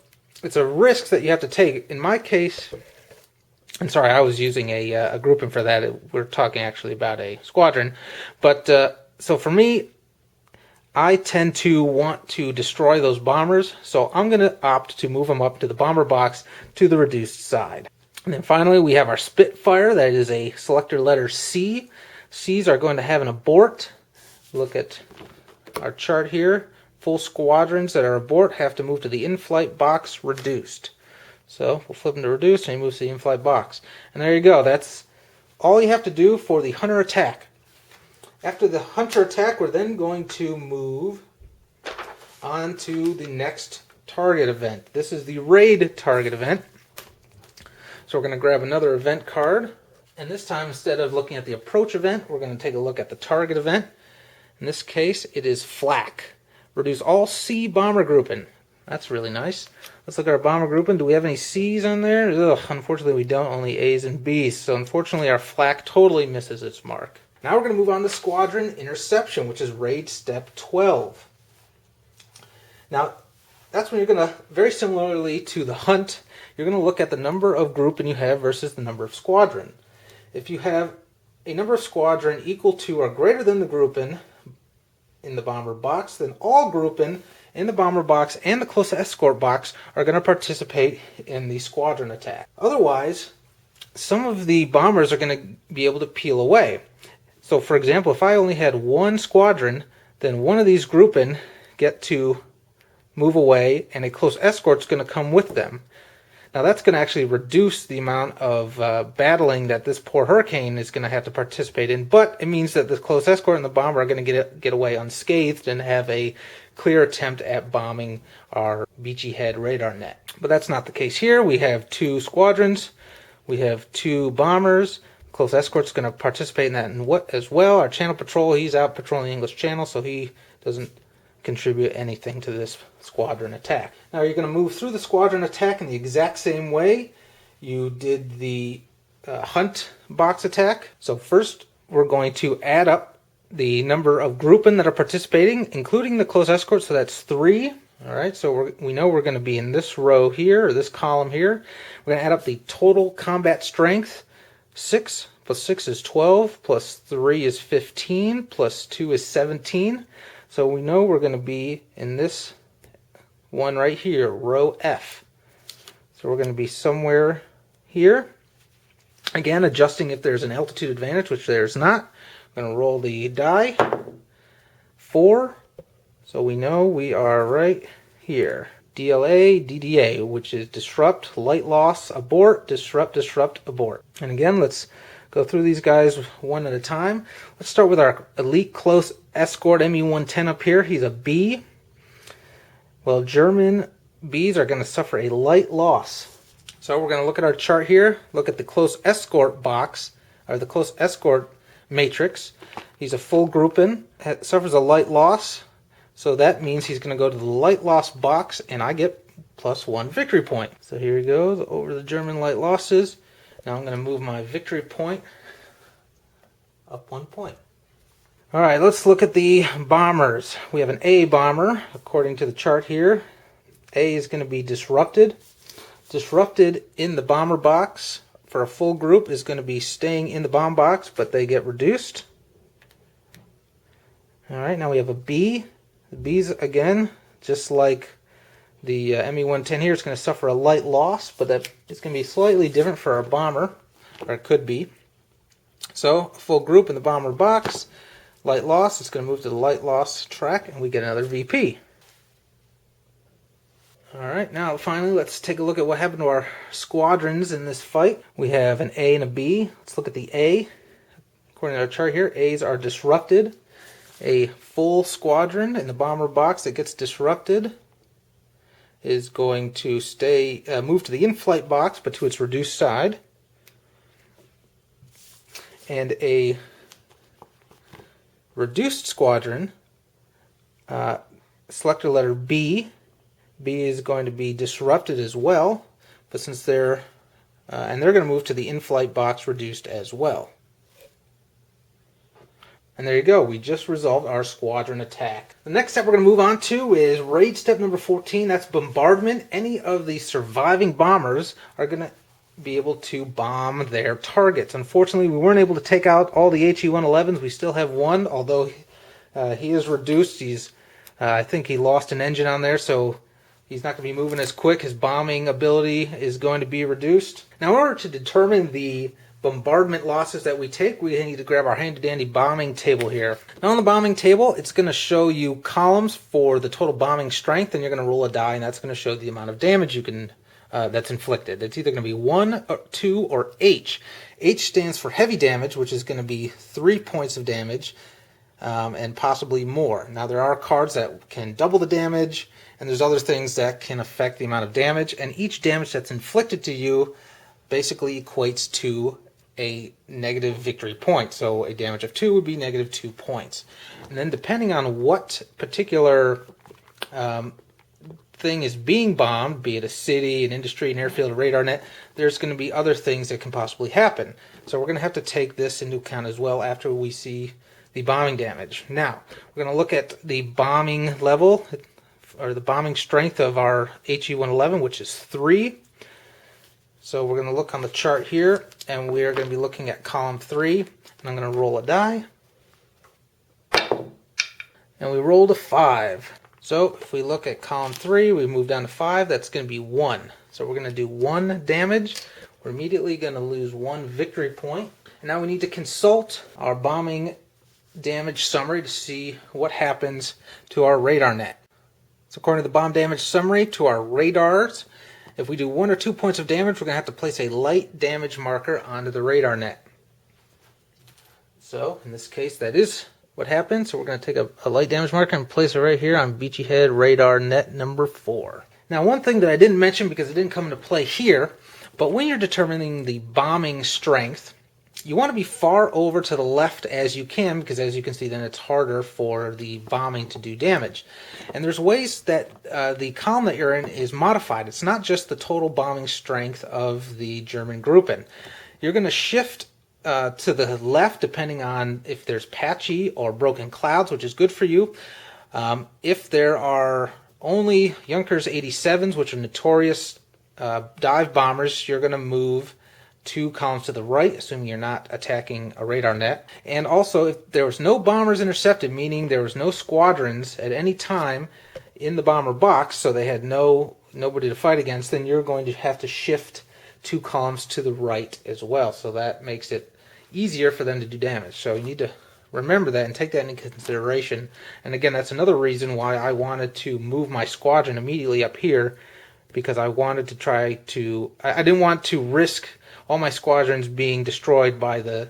it's a risk that you have to take. In my case, I'm sorry, I was using a grouping for that. We're talking actually about a squadron. But so for me, I tend to want to destroy those bombers, so I'm going to opt to move them up to the bomber box to the reduced side. And then finally, we have our Spitfire. That is a selector letter C. C's are going to have an abort. Look at our chart here. Full squadrons that are abort have to move to the in-flight box reduced. So we'll flip them to reduced and he moves to the in-flight box. And there you go. That's all you have to do for the Hunter attack. After the Hunter attack, we're then going to move on to the next target event. This is the raid target event. So we're going to grab another event card. And this time, instead of looking at the approach event, we're going to take a look at the target event. In this case, it is flak. Reduce all C bomber grouping. That's really nice. Let's look at our bomber grouping. Do we have any C's on there? Ugh, unfortunately, we don't. Only A's and B's. So unfortunately, our flak totally misses its mark. Now we're going to move on to Squadron Interception, which is Raid Step 12. Now, that's when you're going to, very similarly to the Hunt, you're going to look at the number of grouping you have versus the number of squadron. If you have a number of squadron equal to or greater than the grouping in the bomber box, then all grouping in the bomber box and the close escort box are going to participate in the squadron attack. Otherwise, some of the bombers are going to be able to peel away. So, for example, if I only had one squadron, then one of these grouping get to move away, and a close escort's going to come with them. Now, that's going to actually reduce the amount of battling that this poor Hurricane is going to have to participate in, but it means that the close escort and the bomber are going to get away unscathed and have a clear attempt at bombing our Beachy Head radar net. But that's not the case here. We have two squadrons. We have two bombers. Close escort's going to participate in that as well. Our channel patrol, he's out patrolling the English Channel, so he doesn't contribute anything to this squadron attack. Now you're going to move through the squadron attack in the exact same way you did the Hunt box attack. So first we're going to add up the number of grouping that are participating, including the close escort, so that's 3. All right, so we know we're going to be in this row here, or this column here. We're going to add up the total combat strength. 6 plus 6 is 12, plus 3 is 15, plus 2 is 17. So we know we're going to be in this one right here, row F. So we're going to be somewhere here. Again, adjusting if there's an altitude advantage, which there's not. I'm going to roll the die. 4. So we know we are right here. DLA, DDA, which is disrupt, light loss, abort, disrupt, disrupt, abort. And again, let's go through these guys one at a time. Let's start with our elite close escort ME-110 up here. He's a B. Well, German Bs are going to suffer a light loss. So we're going to look at our chart here, look at the close escort box, or the close escort matrix. He's a full grouping, suffers a light loss. So that means he's going to go to the light loss box, and I get +1 victory point. So here he goes over the German light losses. Now I'm going to move my victory point up 1 point. All right, let's look at the bombers. We have an A bomber, according to the chart here. A is going to be disrupted. Disrupted in the bomber box for a full group is going to be staying in the bomb box, but they get reduced. All right, now we have a B. The B's, again, just like the ME-110 here, it's going to suffer a light loss, but that is going to be slightly different for our bomber, or it could be. So, a full group in the bomber box, light loss, it's going to move to the light loss track, and we get another VP. Alright, now finally let's take a look at what happened to our squadrons in this fight. We have an A and a B. Let's look at the A. According to our chart here, A's are disrupted. A full squadron in the bomber box that gets disrupted is going to move to the in-flight box, but to its reduced side. And a reduced squadron, selector letter B. B is going to be disrupted as well, but since they're going to move to the in-flight box reduced as well. And there you go, we just resolved our squadron attack. The next step we're going to move on to is raid step number 14, that's bombardment. Any of the surviving bombers are going to be able to bomb their targets. Unfortunately, we weren't able to take out all the HE-111s. We still have one, although he is reduced. I think he lost an engine on there, so he's not going to be moving as quick. His bombing ability is going to be reduced. Now, in order to determine the bombardment losses that we take, we need to grab our handy-dandy bombing table here. Now, on the bombing table, it's going to show you columns for the total bombing strength, and you're going to roll a die, and that's going to show the amount of damage you can that's inflicted. It's either going to be 1, or 2, or H. H stands for heavy damage, which is going to be 3 points of damage, and possibly more. Now, there are cards that can double the damage, and there's other things that can affect the amount of damage, and each damage that's inflicted to you basically equates to a negative victory point. So a damage of 2 would be negative 2 points. And then depending on what particular thing is being bombed, be it a city, an industry, an airfield, a radar net, there's going to be other things that can possibly happen. So we're going to have to take this into account as well after we see the bombing damage. Now, we're going to look at the bombing level, or the bombing strength of our HE-111, which is 3. So we're going to look on the chart here, and we are going to be looking at column 3, and I'm going to roll a die. And we rolled a 5. So if we look at column 3, we move down to 5, that's going to be 1. So we're going to do 1 damage. We're immediately going to lose 1 victory point. And now we need to consult our bombing damage summary to see what happens to our radar net. So according to the bomb damage summary to our radars, if we do 1 or 2 points of damage, we're going to have to place a light damage marker onto the radar net. So in this case, that is what happened. So we're going to take a light damage marker and place it right here on Beachy Head radar net number 4. Now, one thing that I didn't mention because it didn't come into play here, but when you're determining the bombing strength, you want to be far over to the left as you can, because as you can see, then it's harder for the bombing to do damage. And there's ways that the column that you're in is modified. It's not just the total bombing strength of the German grouping. You're going to shift to the left depending on if there's patchy or broken clouds, which is good for you. If there are only Junkers 87s, which are notorious dive bombers, you're going to move 2 columns to the right, assuming you're not attacking a radar net. And also, if there was no bombers intercepted, meaning there was no squadrons at any time in the bomber box, so they had nobody to fight against, then you're going to have to shift 2 columns to the right as well. So that makes it easier for them to do damage. So you need to remember that and take that into consideration. And again, that's another reason why I wanted to move my squadron immediately up here, because I wanted to try to... I didn't want to risk all my squadrons being destroyed by the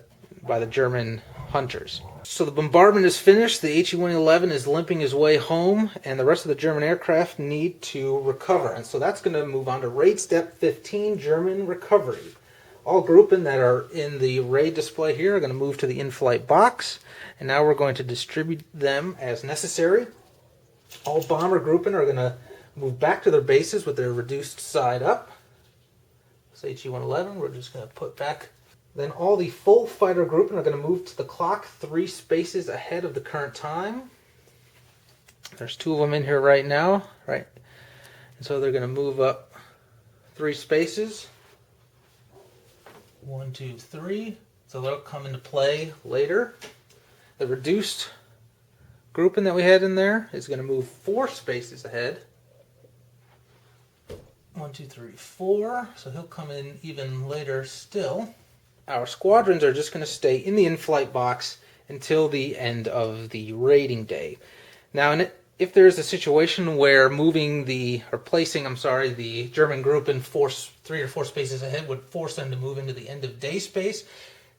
German hunters. So the bombardment is finished. The HE-111 is limping his way home, and the rest of the German aircraft need to recover. And so that's going to move on to raid step 15, German recovery. All grouping that are in the raid display here are going to move to the in-flight box, and now we're going to distribute them as necessary. All bomber grouping are going to move back to their bases with their reduced side up. HE-111, we're just going to put back. Then all the full fighter grouping are going to move to the clock 3 spaces ahead of the current time. There's 2 of them in here right now, right? And so they're going to move up 3 spaces. 1, 2, 3. So they'll come into play later. The reduced grouping that we had in there is going to move 4 spaces ahead. 1, 2, 3, 4. So he'll come in even later still. Our squadrons are just going to stay in the in-flight box until the end of the raiding day. Now, if there is a situation where placing the German group in 3 or 4 spaces ahead would force them to move into the end of day space,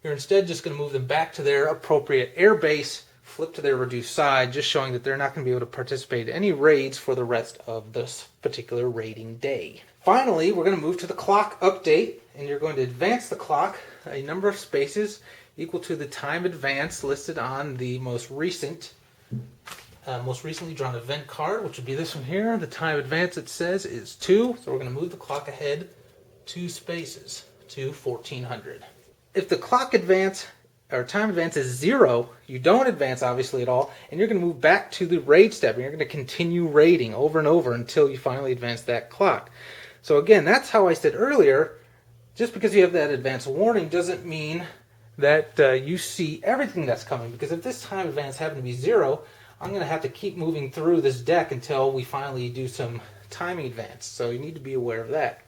you're instead just going to move them back to their appropriate air base, flip to their reduced side, just showing that they're not going to be able to participate in any raids for the rest of this particular raiding day. Finally, we're going to move to the clock update, and you're going to advance the clock a number of spaces equal to the time advance listed on the most recently drawn event card, which would be this one here. The time advance, it says, is 2, so we're going to move the clock ahead 2 spaces to 1400. If the clock advance or time advance is 0, you don't advance obviously at all, and you're going to move back to the raid step, and you're going to continue raiding over and over until you finally advance that clock. So again, that's how I said earlier, just because you have that advance warning doesn't mean that you see everything that's coming, because if this time advance happened to be 0, I'm going to have to keep moving through this deck until we finally do some timing advance. So you need to be aware of that.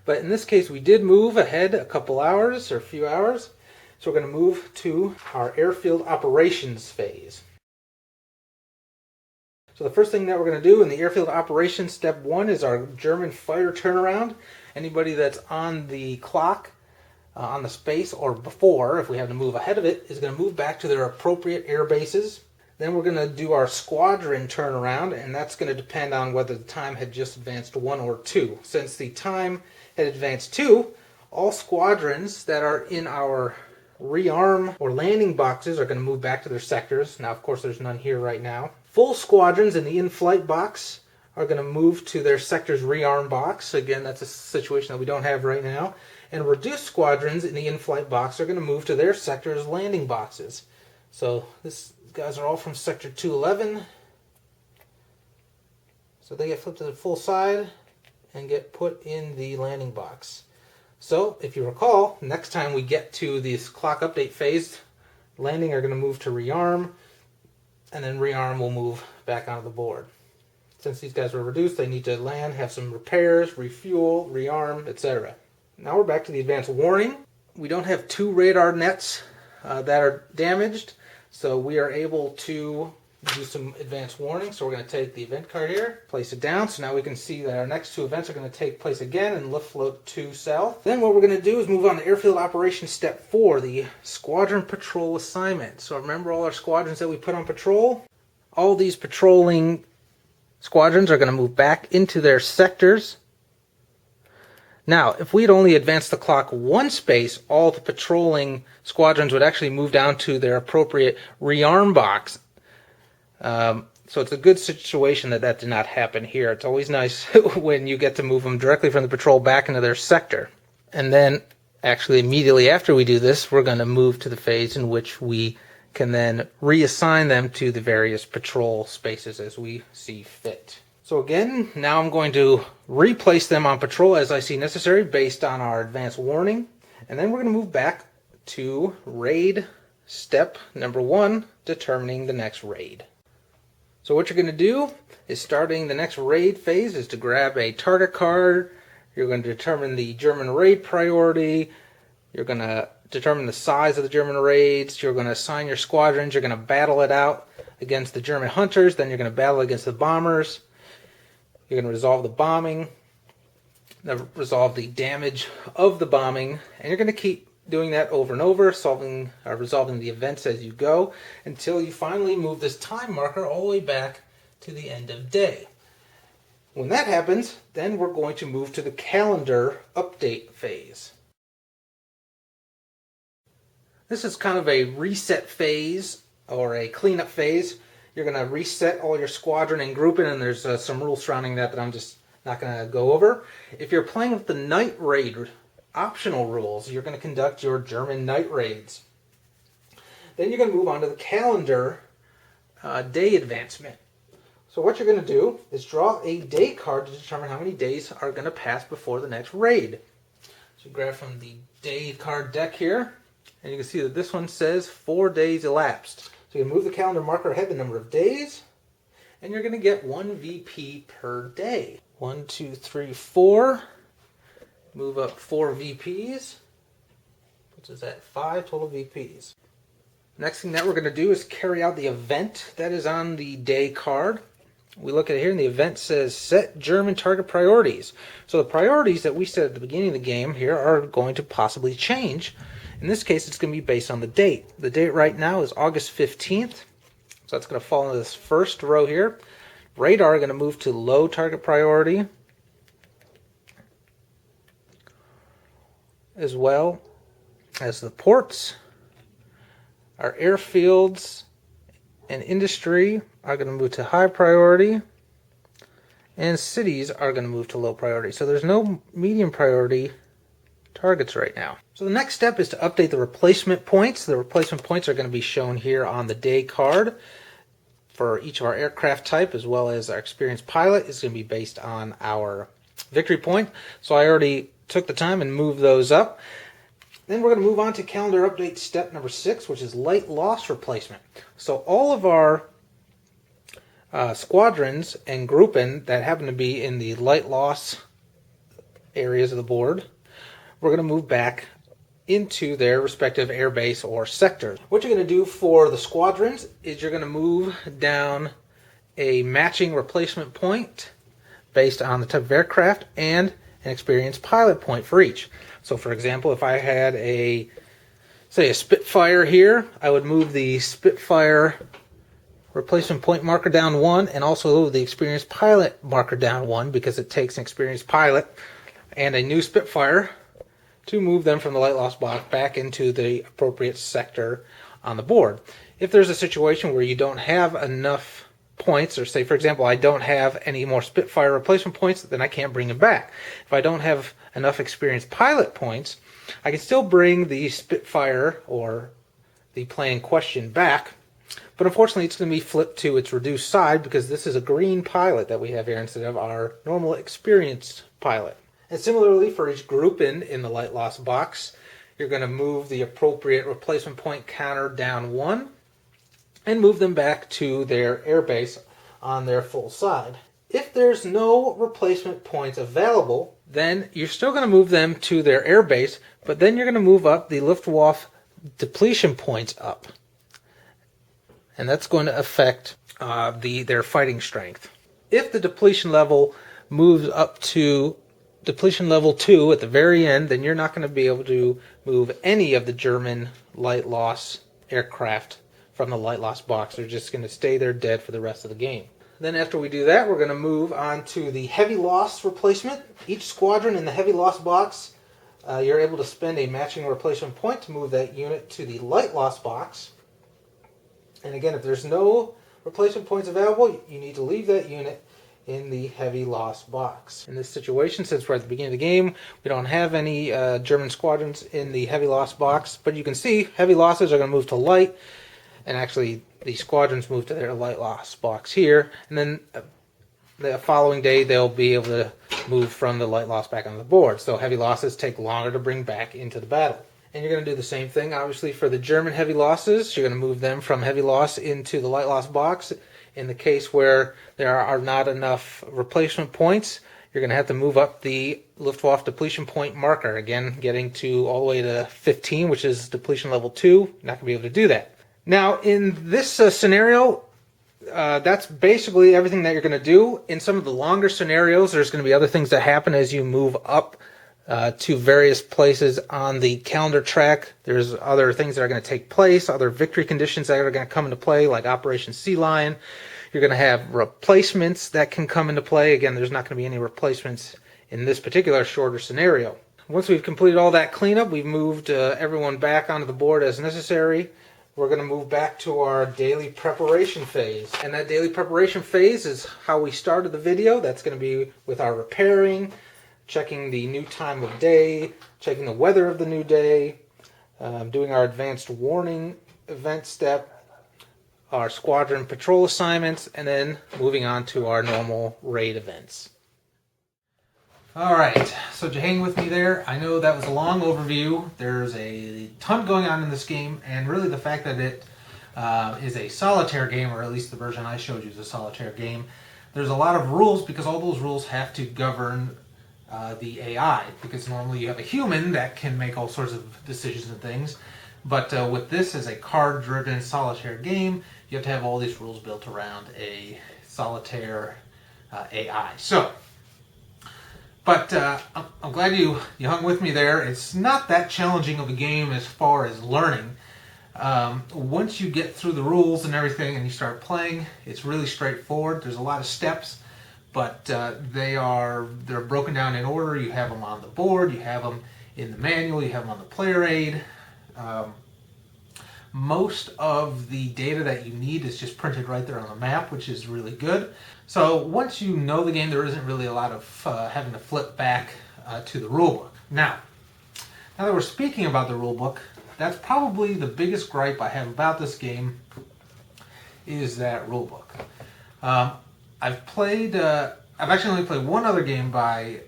But in this case, we did move ahead a couple hours or a few hours. So we're going to move to our airfield operations phase. So the first thing that we're going to do in the airfield operations, step 1, is our German fighter turnaround. Anybody that's on the clock, on the space, or before, if we have to move ahead of it, is going to move back to their appropriate air bases. Then we're going to do our squadron turnaround, and that's going to depend on whether the time had just advanced 1 or 2. Since the time had advanced 2, all squadrons that are in our rearm or landing boxes are going to move back to their sectors. Now, of course, there's none here right now. Full squadrons in the in-flight box are going to move to their sector's rearm box. Again, that's a situation that we don't have right now. And reduced squadrons in the in-flight box are going to move to their sector's landing boxes. So these guys are all from Sector 211. So they get flipped to the full side and get put in the landing box. So, if you recall, next time we get to this clock update phase, landing are going to move to rearm, and then rearm will move back onto the board. Since these guys were reduced, they need to land, have some repairs, refuel, rearm, etc. Now we're back to the advance warning. We don't have 2 radar nets that are damaged, so we are able to do some advance warning. So we're going to take the event card here, place it down, so now we can see that our next 2 events are going to take place again in lift float 2 south. Then what we're going to do is move on to airfield operations step 4, the squadron patrol assignment. So remember all our squadrons that we put on patrol? All these patrolling squadrons are going to move back into their sectors. Now, if we'd only advanced the clock 1 space, all the patrolling squadrons would actually move down to their appropriate rearm box. So it's a good situation that did not happen here. It's always nice when you get to move them directly from the patrol back into their sector. And then, actually immediately after we do this, we're going to move to the phase in which we can then reassign them to the various patrol spaces as we see fit. So again, now I'm going to replace them on patrol as I see necessary based on our advance warning. And then we're going to move back to raid step number 1, determining the next raid. So what you're going to do is, starting the next raid phase, is to grab a target card. You're going to determine the German raid priority. You're going to determine the size of the German raids. You're going to assign your squadrons. You're going to battle it out against the German hunters. Then you're going to battle against the bombers. You're going to resolve the bombing, resolve the damage of the bombing, and you're going to keep doing that over and over, resolving the events as you go, until you finally move this time marker all the way back to the end of day. When that happens, then we're going to move to the calendar update phase. This is kind of a reset phase, or a cleanup phase. You're going to reset all your squadron and grouping, and there's some rules surrounding that I'm just not going to go over. If you're playing with the night raid optional rules, you're going to conduct your German night raids. Then you're going to move on to the calendar day advancement. So what you're going to do is draw a day card to determine how many days are going to pass before the next raid. So you grab from the day card deck here, and you can see that this one says 4 days elapsed. So you move the calendar marker ahead the number of days, and you're going to get 1 VP per day. 1, 2, 3, 4. Move up 4 VPs, which is at 5 total VPs. Next thing that we're going to do is carry out the event that is on the day card. We look at it here, and the event says set German target priorities. So the priorities that we set at the beginning of the game here are going to possibly change. In this case, it's going to be based on the date. The date right now is August 15th. So that's going to fall into this first row here. Radar are going to move to low target priority, as well as the ports. Our airfields and industry are going to move to high priority, and cities are going to move to low priority. So there's no medium priority targets right now. So the next step is to update the replacement points. The replacement points are going to be shown here on the day card for each of our aircraft type, as well as our experienced pilot is going to be based on our victory point. So I already took the time and moved those up. Then we're going to move on to calendar update step number 6, which is light loss replacement. So all of our squadrons and grouping that happen to be in the light loss areas of the board, we're going to move back into their respective airbase or sectors. What you're going to do for the squadrons is you're going to move down a matching replacement point based on the type of aircraft and an experienced pilot point for each. So for example, if I had a Spitfire here, I would move the Spitfire replacement point marker down 1 and also the experienced pilot marker down 1, because it takes an experienced pilot and a new Spitfire to move them from the light loss box back into the appropriate sector on the board. If there's a situation where you don't have enough points, or say for example I don't have any more Spitfire replacement points, then I can't bring them back. If I don't have enough experienced pilot points, I can still bring the Spitfire or the plane in question back, but unfortunately it's going to be flipped to its reduced side because this is a green pilot that we have here instead of our normal experienced pilot. And similarly for each group in the light loss box, you're going to move the appropriate replacement point counter down 1 and move them back to their airbase on their full side. If there's no replacement points available, then you're still going to move them to their airbase, but then you're going to move up the Luftwaffe depletion points up. And that's going to affect their fighting strength. If the depletion level moves up to depletion level 2 at the very end, then you're not going to be able to move any of the German light loss aircraft from the light loss box. They're just going to stay there dead for the rest of the game. Then after we do that, we're going to move on to the heavy loss replacement. Each squadron in the heavy loss box, you're able to spend a matching replacement point to move that unit to the light loss box. And again, if there's no replacement points available, you need to leave that unit in the heavy loss box. In this situation, since we're at the beginning of the game, we don't have any German squadrons in the heavy loss box, but you can see heavy losses are going to move to light, and actually the squadrons move to their light loss box here, and then the following day they'll be able to move from the light loss back on the board. So heavy losses take longer to bring back into the battle. And you're going to do the same thing, obviously, for the German heavy losses. You're going to move them from heavy loss into the light loss box. In the case where there are not enough replacement points, you're going to have to move up the Luftwaffe depletion point marker. Again, getting to all the way to 15, which is depletion level 2. You're not going to be able to do that. Now, in this scenario, that's basically everything that you're going to do. In some of the longer scenarios, there's going to be other things that happen as you move up to various places on the calendar track. There's other things that are going to take place, other victory conditions that are going to come into play, like Operation Sea Lion. You're going to have replacements that can come into play. Again, there's not going to be any replacements in this particular shorter scenario. Once we've completed all that cleanup, we've moved everyone back onto the board as necessary. We're going to move back to our daily preparation phase. And that daily preparation phase is how we started the video. That's going to be with our repairing, checking the new time of day, checking the weather of the new day, doing our advanced warning event step, our squadron patrol assignments, and then moving on to our normal raid events. Alright, so to hang with me there, I know that was a long overview. There's a ton going on in this game, and really the fact that it is a solitaire game, or at least the version I showed you is a solitaire game, there's a lot of rules because all those rules have to govern the AI, because normally you have a human that can make all sorts of decisions and things, But with this as a card-driven solitaire game, you have to have all these rules built around a solitaire AI. So, but I'm glad you hung with me there. It's not that challenging of a game as far as learning. Once you get through the rules and everything and you start playing, it's really straightforward. There's a lot of steps, but they're broken down in order. You have them on the board, you have them in the manual, you have them on the player aid. Most of the data that you need is just printed right there on the map, which is really good. So once you know the game, there isn't really a lot of having to flip back to the rulebook. Now that we're speaking about the rulebook, that's probably the biggest gripe I have about this game is that rulebook. I've actually only played one other game by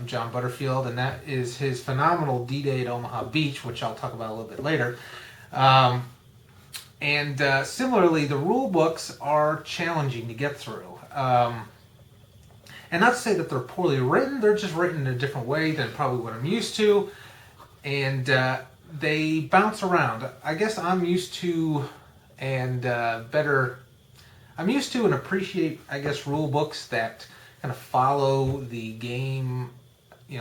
John Butterfield, and that is his phenomenal D-Day at Omaha Beach, which I'll talk about a little bit later. Similarly, the rule books are challenging to get through. And not to say that they're poorly written, they're just written in a different way than probably what I'm used to. And they bounce around. I guess I'm used to and appreciate, I guess, rule books that kind of follow the game,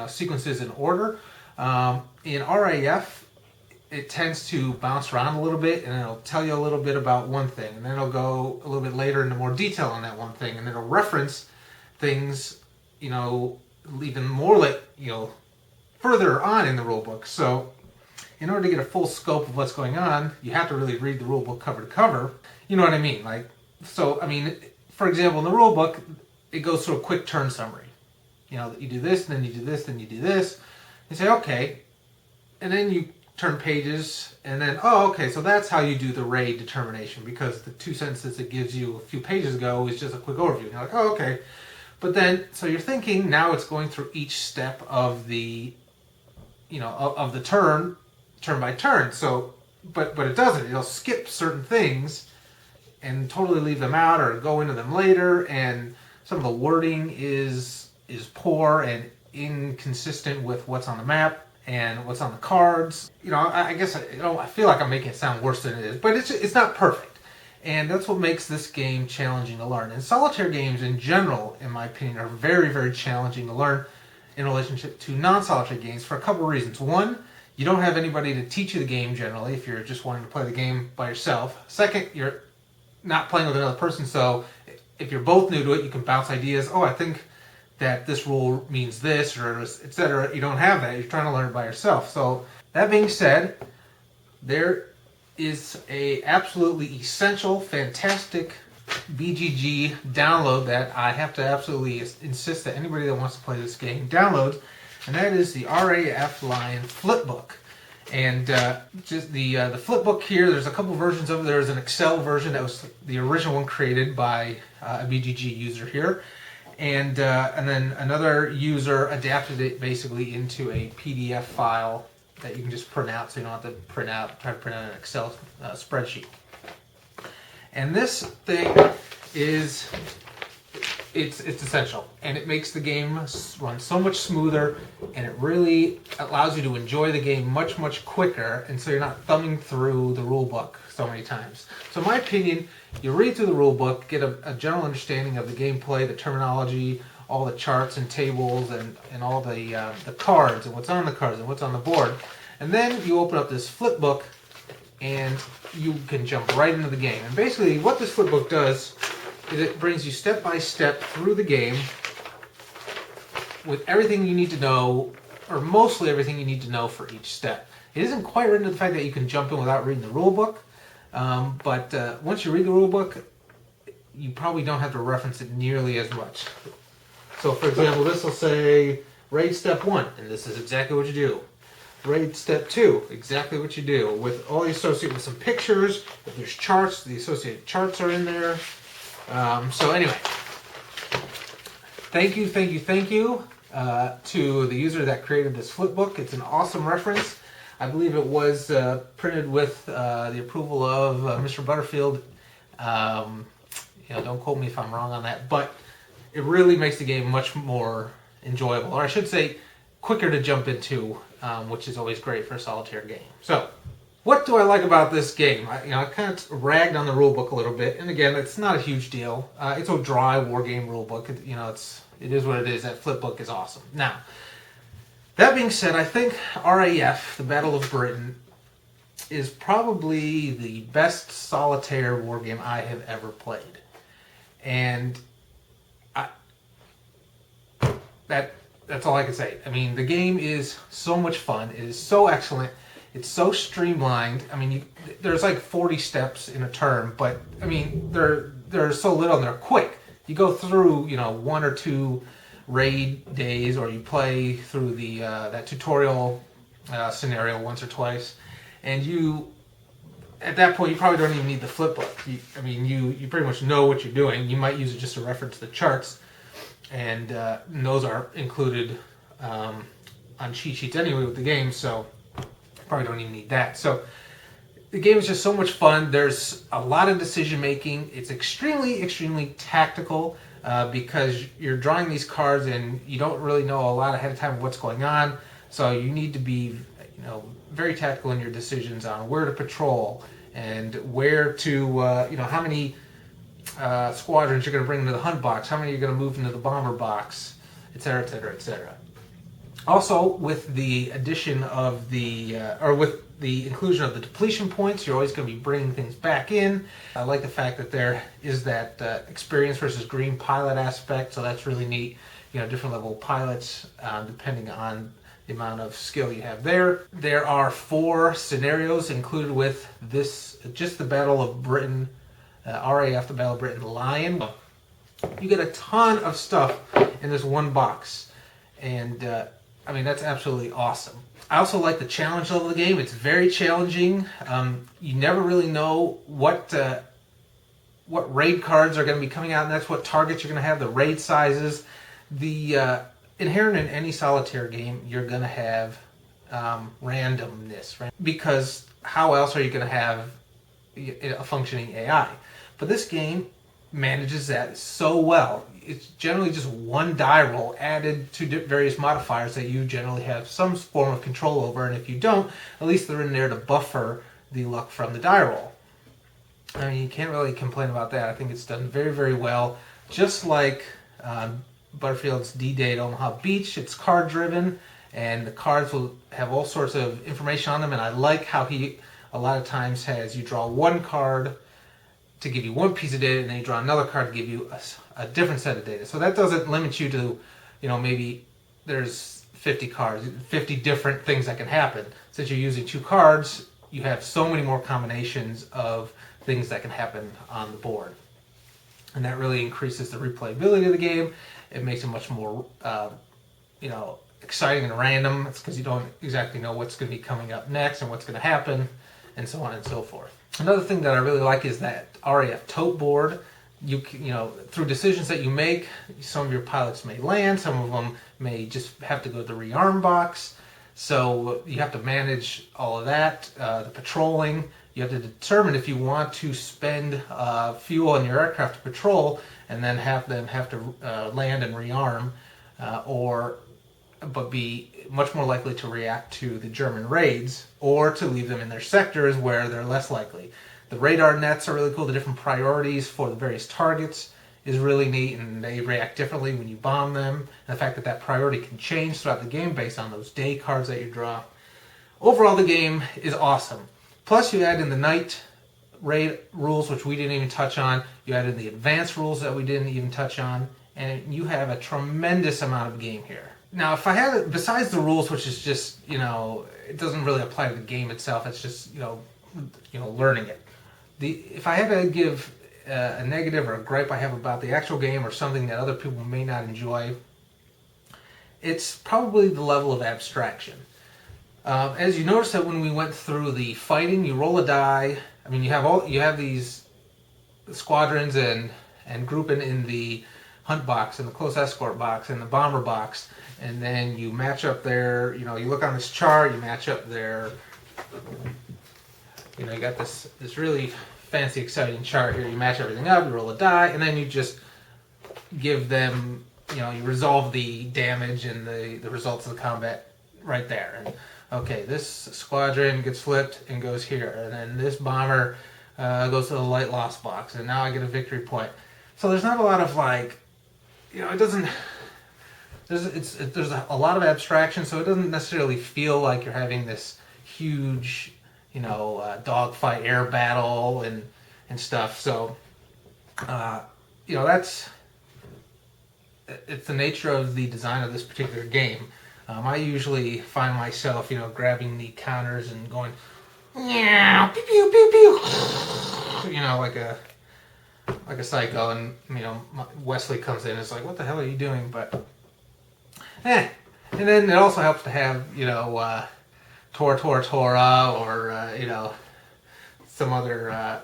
sequences in order. In RAF, it tends to bounce around a little bit, and it'll tell you a little bit about one thing, and then it'll go a little bit later into more detail on that one thing, and it'll reference things, even more further on in the rule book. So in order to get a full scope of what's going on, you have to really read the rule book cover to cover. You know what I mean? For example, in the rule book, it goes through a quick turn summary. You do this, and then you do this, then you do this. You say, okay, and then you turn pages, and then, so that's how you do the raid determination, because the 2 sentences it gives you a few pages ago is just a quick overview. And you're like, okay. But then, so you're thinking, now it's going through each step of the, of the turn by turn. So, but it doesn't. It'll skip certain things and totally leave them out or go into them later, and some of the wording is poor and inconsistent with what's on the map and what's on the cards. I guess I feel like I'm making it sound worse than it is, but it's not perfect. And that's what makes this game challenging to learn. And solitaire games in general, in my opinion, are very, very challenging to learn in relationship to non-solitaire games for a couple of reasons. One, you don't have anybody to teach you the game generally if you're just wanting to play the game by yourself. Second, you're not playing with another person, so if you're both new to it, you can bounce ideas. I think that this rule means this, or etc. You don't have that. You're trying to learn it by yourself. So that being said, there is a absolutely essential, fantastic BGG download that I have to absolutely insist that anybody that wants to play this game downloads, and that is the RAF Line Flipbook. And just the flipbook here, there's a couple versions of it. There's an Excel version that was the original one created by a BGG user here. And then another user adapted it basically into a PDF file that you can just print out, so you don't have to try to print out an Excel spreadsheet. And this thing is, it's essential, and it makes the game run so much smoother, and it really allows you to enjoy the game much, much quicker, and so you're not thumbing through the rule book so many times. So in my opinion, you read through the rule book, get a general understanding of the gameplay, the terminology, all the charts and tables, and all the cards, and what's on the cards, and what's on the board. And then you open up this flip book, and you can jump right into the game. And basically what this flip book does is it brings you step by step through the game with everything you need to know, or mostly everything you need to know for each step. It isn't quite written to the fact that you can jump in without reading the rule book, but once you read the rule book, you probably don't have to reference it nearly as much. So for example, this will say raid step 1, and this is exactly what you do. Raid step 2, exactly what you do, with all the associated with some pictures. If there's charts, the associated charts are in there. So anyway, thank you to the user that created this flipbook. It's an awesome reference. I believe it was printed with the approval of Mr. Butterfield. Don't quote me if I'm wrong on that, but it really makes the game much more enjoyable, or I should say quicker to jump into, which is always great for a solitaire game. So What do I like about this game? I kind of ragged on the rulebook a little bit, and again, it's not a huge deal. It's a dry war game rulebook. It is what it is. That flip book is awesome. Now, that being said, I think RAF, the Battle of Britain, is probably the best solitaire war game I have ever played, and that's all I can say. I mean, the game is so much fun. It is so excellent. It's so streamlined. I mean, there's like 40 steps in a turn, but I mean, they're so little and they're quick. You go through, 1 or 2 raid days, or you play through the that tutorial scenario once or twice, and at that point you probably don't even need the flip book. You pretty much know what you're doing. You might use it just to reference the charts, and those are included on cheat sheets anyway with the game, so probably don't even need that. So the game is just so much fun. There's a lot of decision making. It's extremely, extremely tactical because you're drawing these cards and you don't really know a lot ahead of time of what's going on. So you need to be, very tactical in your decisions on where to patrol and where to, how many squadrons you're going to bring into the hunt box, how many you're going to move into the bomber box, etc., etc., etc. Also, with the addition of with the inclusion of the depletion points, you're always going to be bringing things back in. I like the fact that there is that experience versus green pilot aspect, so that's really neat. Different level pilots depending on the amount of skill you have there. There are 4 scenarios included with this, just the Battle of Britain, RAF, the Battle of Britain Lion. You get a ton of stuff in this one box, and that's absolutely awesome. I also like the challenge level of the game. It's very challenging. You never really know what raid cards are going to be coming out, and that's what targets you're going to have, the raid sizes. The inherent in any solitaire game, you're going to have randomness, right? Because how else are you going to have a functioning AI? But this game manages that so well. It's generally just one die roll added to various modifiers that you generally have some form of control over, and if you don't, at least they're in there to buffer the luck from the die roll. You can't really complain about that. I think it's done very, very well. Just like Butterfield's D-Day at Omaha Beach, it's card driven, and the cards will have all sorts of information on them, and I like how he a lot of times has you draw one card to give you one piece of data, and then you draw another card to give you a different set of data. So that doesn't limit you to, maybe there's 50 cards, 50 different things that can happen. Since you're using 2 cards, you have so many more combinations of things that can happen on the board. And that really increases the replayability of the game. It makes it much more, exciting and random. It's because you don't exactly know what's going to be coming up next and what's going to happen, and so on and so forth. Another thing that I really like is that RAF tote board. Through decisions that you make, some of your pilots may land, some of them may just have to go to the rearm box. So you have to manage all of that, the patrolling. You have to determine if you want to spend fuel on your aircraft to patrol and then have to land and rearm, but be much more likely to react to the German raids, or to leave them in their sectors where they're less likely. The radar nets are really cool. The different priorities for the various targets is really neat, and they react differently when you bomb them. And the fact that that priority can change throughout the game based on those day cards that you draw. Overall, the game is awesome. Plus, you add in the night raid rules, which we didn't even touch on. You add in the advanced rules that we didn't even touch on. And you have a tremendous amount of game here. Now, if I had, besides the rules, which is just, it doesn't really apply to the game itself. It's just, learning it. If I had to give a negative or a gripe I have about the actual game, or something that other people may not enjoy, it's probably the level of abstraction. As you notice that when we went through the fighting, you roll a die. You have these squadrons and grouping in the hunt box, and the close escort box, and the bomber box, and then you match up their, you look on this chart, you match up their, you got this really fancy, exciting chart here. You match everything up, you roll a die, and then you just give them, you resolve the damage and the results of the combat right there. And okay, this squadron gets flipped and goes here, and then this bomber goes to the light loss box, and now I get a victory point. So there's not a lot of like, it doesn't. There's a lot of abstraction, so it doesn't necessarily feel like you're having this huge, dogfight air battle and stuff. So, it's the nature of the design of this particular game. I usually find myself, grabbing the counters and going, yeah, pew pew pew pew, like a psycho, and Wesley comes in and is like, "What the hell are you doing?" But, and then it also helps to have Tora Tora Tora, or some other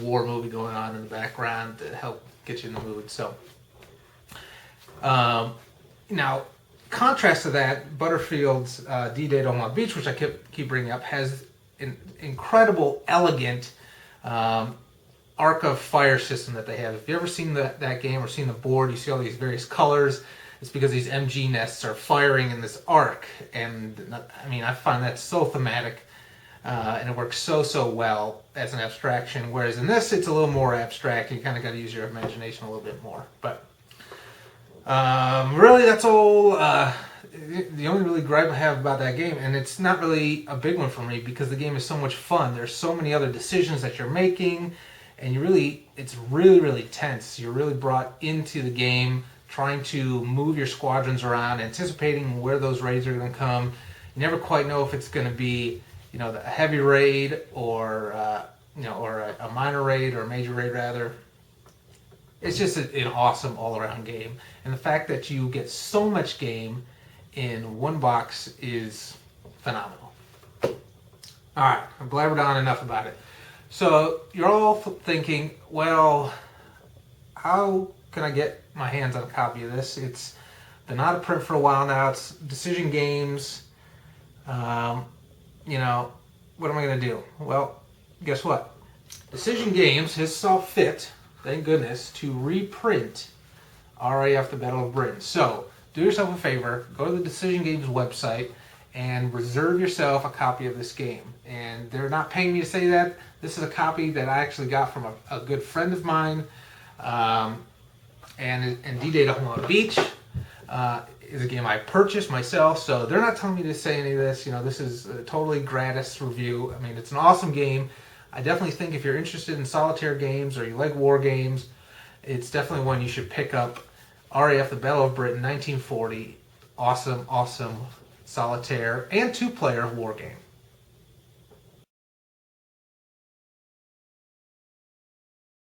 war movie going on in the background to help get you in the mood. So, now, contrast to that, Butterfield's D-Day at Omaha Beach, which I keep bringing up, has an incredible, elegant arc of fire system that they have. If you've ever seen that game or seen the board, you see all these various colors. It's because these MG nests are firing in this arc, and I find that so thematic, and it works so well as an abstraction. Whereas in this, it's a little more abstract. You kind of got to use your imagination a little bit more. But really, that's all. The only really gripe I have about that game, and it's not really a big one for me because the game is so much fun. There's so many other decisions that you're making, and it's really tense. You're really brought into the game, trying to move your squadrons around, anticipating where those raids are going to come. You never quite know if it's going to be, a heavy raid or a minor raid or a major raid rather. It's just an awesome all-around game, and the fact that you get so much game in one box is phenomenal. All right, I'm blabbered on enough about it. So you're all thinking, well, how can I get my hands on a copy of this? It's been out of print for a while now. It's Decision Games. What am I going to do? Well, guess what? Decision Games has saw fit, thank goodness, to reprint RAF: The Battle of Britain. So do yourself a favor, go to the Decision Games website and reserve yourself a copy of this game. And they're not paying me to say that. This is a copy that I actually got from a good friend of mine. And D-Day at Omaha Beach is a game I purchased myself, so they're not telling me to say any of this. This is a totally gratis review. It's an awesome game. I definitely think if you're interested in solitaire games or you like war games, it's definitely one you should pick up. RAF: The Battle of Britain, 1940. Awesome solitaire and two-player war game.